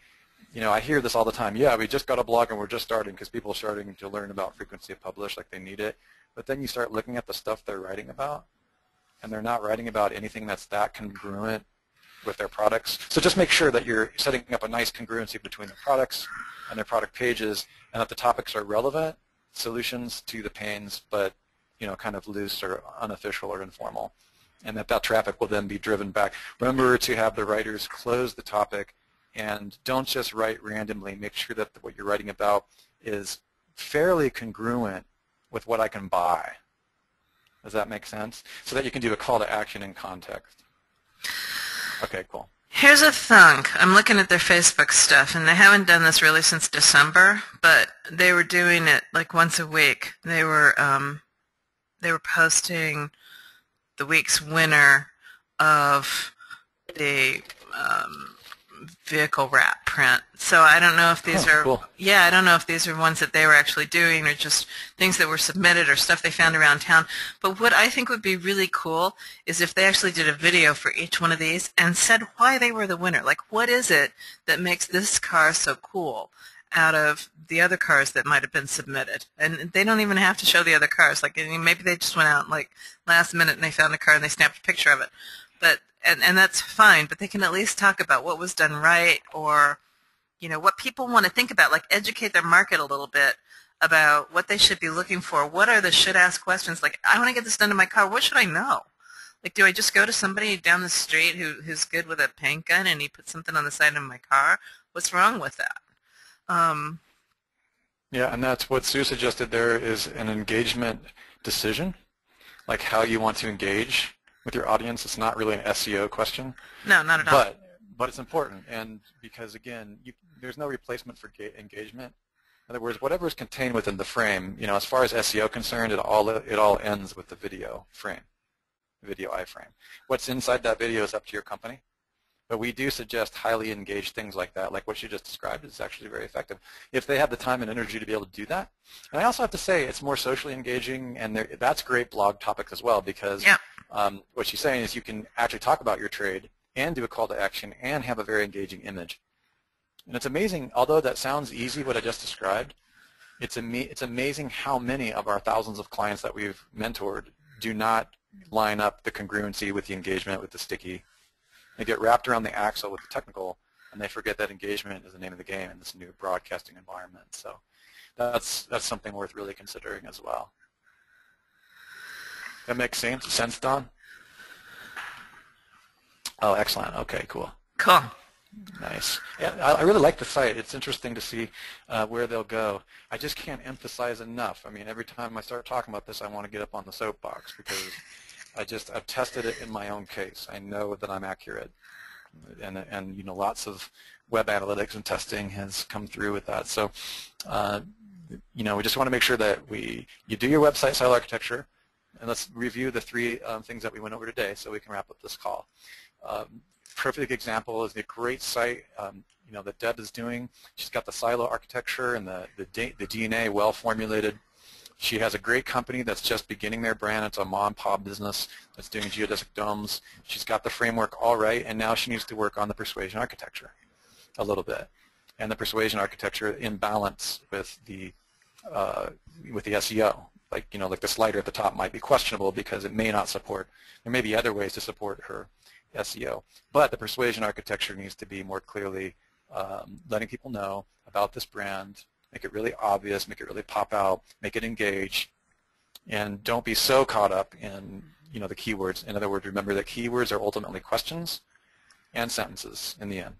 I hear this all the time. Yeah, we just got a blog and we're just starting, because people are starting to learn about frequency of publish, like they need it. But then you start looking at the stuff they're writing about, and they're not writing about anything that's that congruent with their products. So just make sure that you're setting up a nice congruency between the products and their product pages, and that the topics are relevant, solutions to the pains, but kind of loose or unofficial or informal, and that traffic will then be driven back. Remember to have the writers close the topic, and don't just write randomly. Make sure that what you're writing about is fairly congruent with what I can buy. Does that make sense? So that you can do a call to action in context. Okay, cool. Here's a thunk. I'm looking at their Facebook stuff, and they haven't done this really since December, but they were doing it like once a week. They were posting the week's winner of the vehicle wrap print. So I don't know if these are cool. Yeah, I don't know if these are ones that they were actually doing or just things that were submitted or stuff they found around town. But what I think would be really cool is if they actually did a video for each one of these and said why they were the winner. Like, what is it that makes this car so cool out of the other cars that might have been submitted? And they don't even have to show the other cars. Like, maybe they just went out like last minute and they found a car and they snapped a picture of it. But and that's fine, but they can at least talk about what was done right, or what people want to think about, like educate their market a little bit about what they should be looking for. What are the should-ask questions? Like, I want to get this done to my car. What should I know? Like, do I just go to somebody down the street who's good with a paint gun and he puts something on the side of my car? What's wrong with that? Yeah, and that's what Sue suggested there, is an engagement decision, like how you want to engage with your audience. It's not really an SEO question. No, not at all. But it's important, and because again, there's no replacement for engagement. In other words, whatever is contained within the frame, as far as SEO concerned, it all ends with the video frame, video iframe. What's inside that video is up to your company. But we do suggest highly engaged things like that, like what you just described, is actually very effective if they have the time and energy to be able to do that. And I also have to say it's more socially engaging, and that's great blog topics as well, because what she's saying is you can actually talk about your trade and do a call to action and have a very engaging image. And it's amazing, although that sounds easy, what I just described, it's amazing how many of our thousands of clients that we've mentored do not line up the congruency with the engagement, with the sticky. They get wrapped around the axle with the technical, and they forget that engagement is the name of the game in this new broadcasting environment. So that's something worth really considering as well. That makes sense, Don? Oh, excellent. Okay, cool. Cool. Nice. Yeah, I really like the site. It's interesting to see where they'll go. I just can't emphasize enough. I mean, every time I start talking about this, I want to get up on the soapbox, because I've tested it in my own case. I know that I'm accurate, and lots of web analytics and testing has come through with that. So, we just want to make sure that you do your website style architecture, and let's review the three things that we went over today, so we can wrap up this call. Perfect example is the great site that Deb is doing. She's got the silo architecture and the DNA well formulated. She has a great company that's just beginning their brand. It's a mom and pop business that's doing geodesic domes. She's got the framework all right, and now she needs to work on the persuasion architecture a little bit, and the persuasion architecture in balance with the SEO. Like the slider at the top might be questionable because it may not support. There may be other ways to support her SEO, but the persuasion architecture needs to be more clearly letting people know about this brand. Make it really obvious, make it really pop out, make it engage, and don't be so caught up in the keywords. In other words, remember that keywords are ultimately questions and sentences in the end.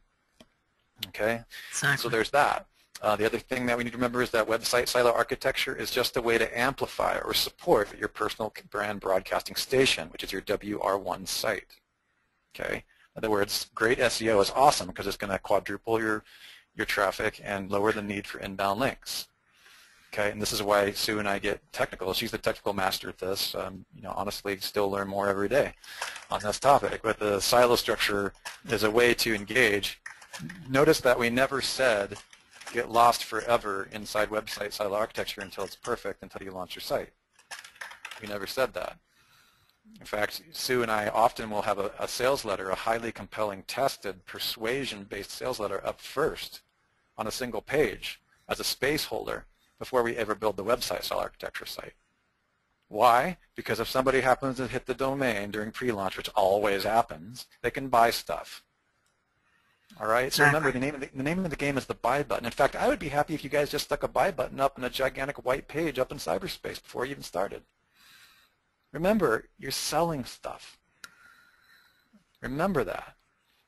Okay? Exactly. So there's that. The other thing that we need to remember is that website silo architecture is just a way to amplify or support your personal brand broadcasting station, which is your WR1 site. Okay? In other words, great SEO is awesome because it's going to quadruple your traffic and lower the need for inbound links. Okay, and this is why Sue and I get technical. She's the technical master at this. Honestly, still learn more every day on this topic. But the silo structure is a way to engage. Notice that we never said get lost forever inside website silo architecture until it's perfect, until you launch your site. We never said that. In fact, Sue and I often will have a sales letter, a highly compelling, tested, persuasion-based sales letter up first on a single page as a space holder before we ever build the website style architecture site. Why? Because if somebody happens to hit the domain during pre-launch, which always happens, they can buy stuff. All right, so remember the name of the game is the buy button. In fact, I would be happy if you guys just stuck a buy button up in a gigantic white page up in cyberspace before you even started. Remember, you're selling stuff. Remember that.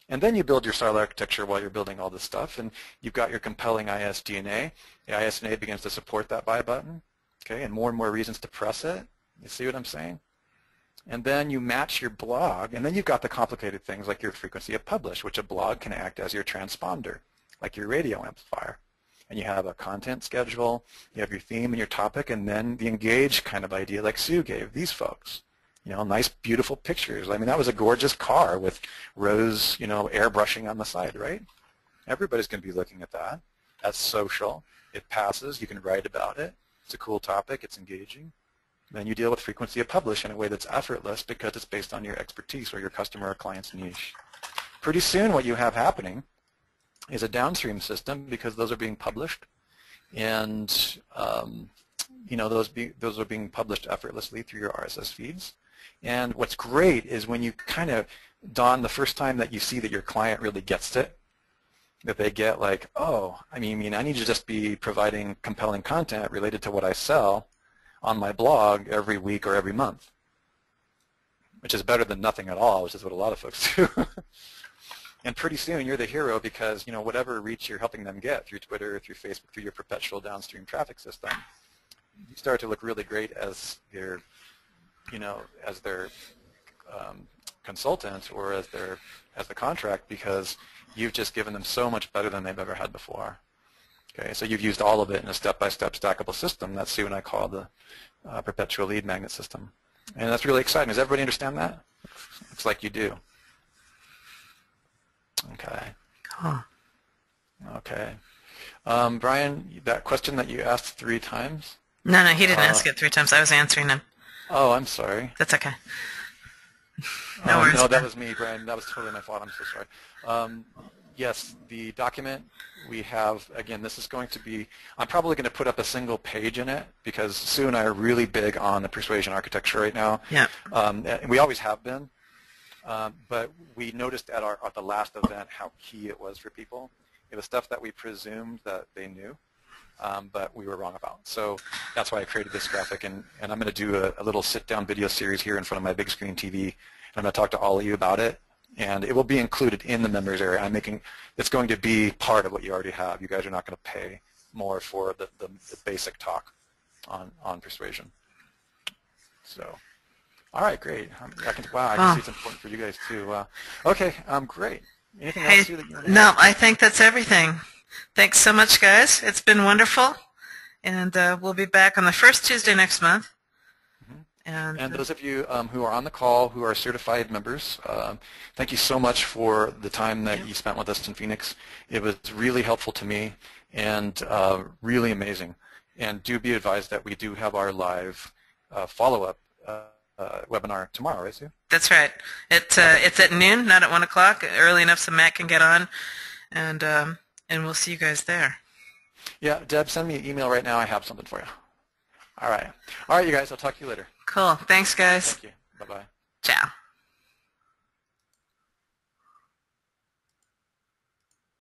And then you build your style architecture while you're building all this stuff, and you've got your compelling ISDNA. The ISDNA begins to support that buy button, okay, and more reasons to press it. You see what I'm saying? And then you match your blog, and then you've got the complicated things like your frequency of publish, which a blog can act as your transponder, like your radio amplifier. And you have a content schedule, you have your theme and your topic, and then the engage kind of idea like Sue gave these folks. You know, nice, beautiful pictures. I mean, that was a gorgeous car with rose, you know, airbrushing on the side, right? Everybody's going to be looking at that. That's social. It passes. You can write about it. It's a cool topic. It's engaging. Then you deal with frequency of publish in a way that's effortless because it's based on your expertise or your customer or client's niche. Pretty soon what you have happening is a downstream system because those are being published, and you know, those are being published effortlessly through your RSS feeds. And what's great is when you kind of dawn the first time that you see that your client really gets it, that they get like, oh, I mean, I need to just be providing compelling content related to what I sell on my blog every week or every month, which is better than nothing at all, which is what a lot of folks do. And pretty soon you're the hero because, you know, whatever reach you're helping them get through Twitter, through Facebook, through your perpetual downstream traffic system, you start to look really great as their, you know, as their consultant or as the contract, because you've just given them so much better than they've ever had before. Okay, so you've used all of it in a step-by-step stackable system. That's Sue and I call the perpetual lead magnet system. And that's really exciting. Does everybody understand that? Looks like you do. Okay. Cool. Okay. Brian, that question that you asked 3 times? No, he didn't ask it 3 times. I was answering him. Oh, I'm sorry. That's okay. No worries. No, that was me, Brian. That was totally my fault. I'm so sorry. Yes, the document we have, again, this is going to be, I'm probably going to put up a single page in it because Sue and I are really big on the Persuasion architecture right now. Yeah. We always have been, but we noticed at the last event how key it was for people. It was stuff that we presumed that they knew, but we were wrong about. So that's why I created this graphic, and I'm going to do a little sit-down video series here in front of my big screen TV, and I'm going to talk to all of you about it. And it will be included in the members area. It's going to be part of what you already have. You guys are not going to pay more for the basic talk on Persuasion. So, all right, great. I can see it's important for you guys too. Okay, great. Anything else that you No, I think that's everything. Thanks so much, guys. It's been wonderful. And we'll be back on the first Tuesday next month. And those of you who are on the call who are certified members, thank you so much for the time that you spent with us in Phoenix. It was really helpful to me and really amazing. And do be advised that we do have our live follow-up webinar tomorrow, right, Sue? That's right. It's at noon, not at 1 o'clock, early enough so Matt can get on, and we'll see you guys there. Yeah, Deb, send me an email right now. I have something for you. All right. All right, you guys. I'll talk to you later. Cool. Thanks, guys. Thank you. Bye-bye.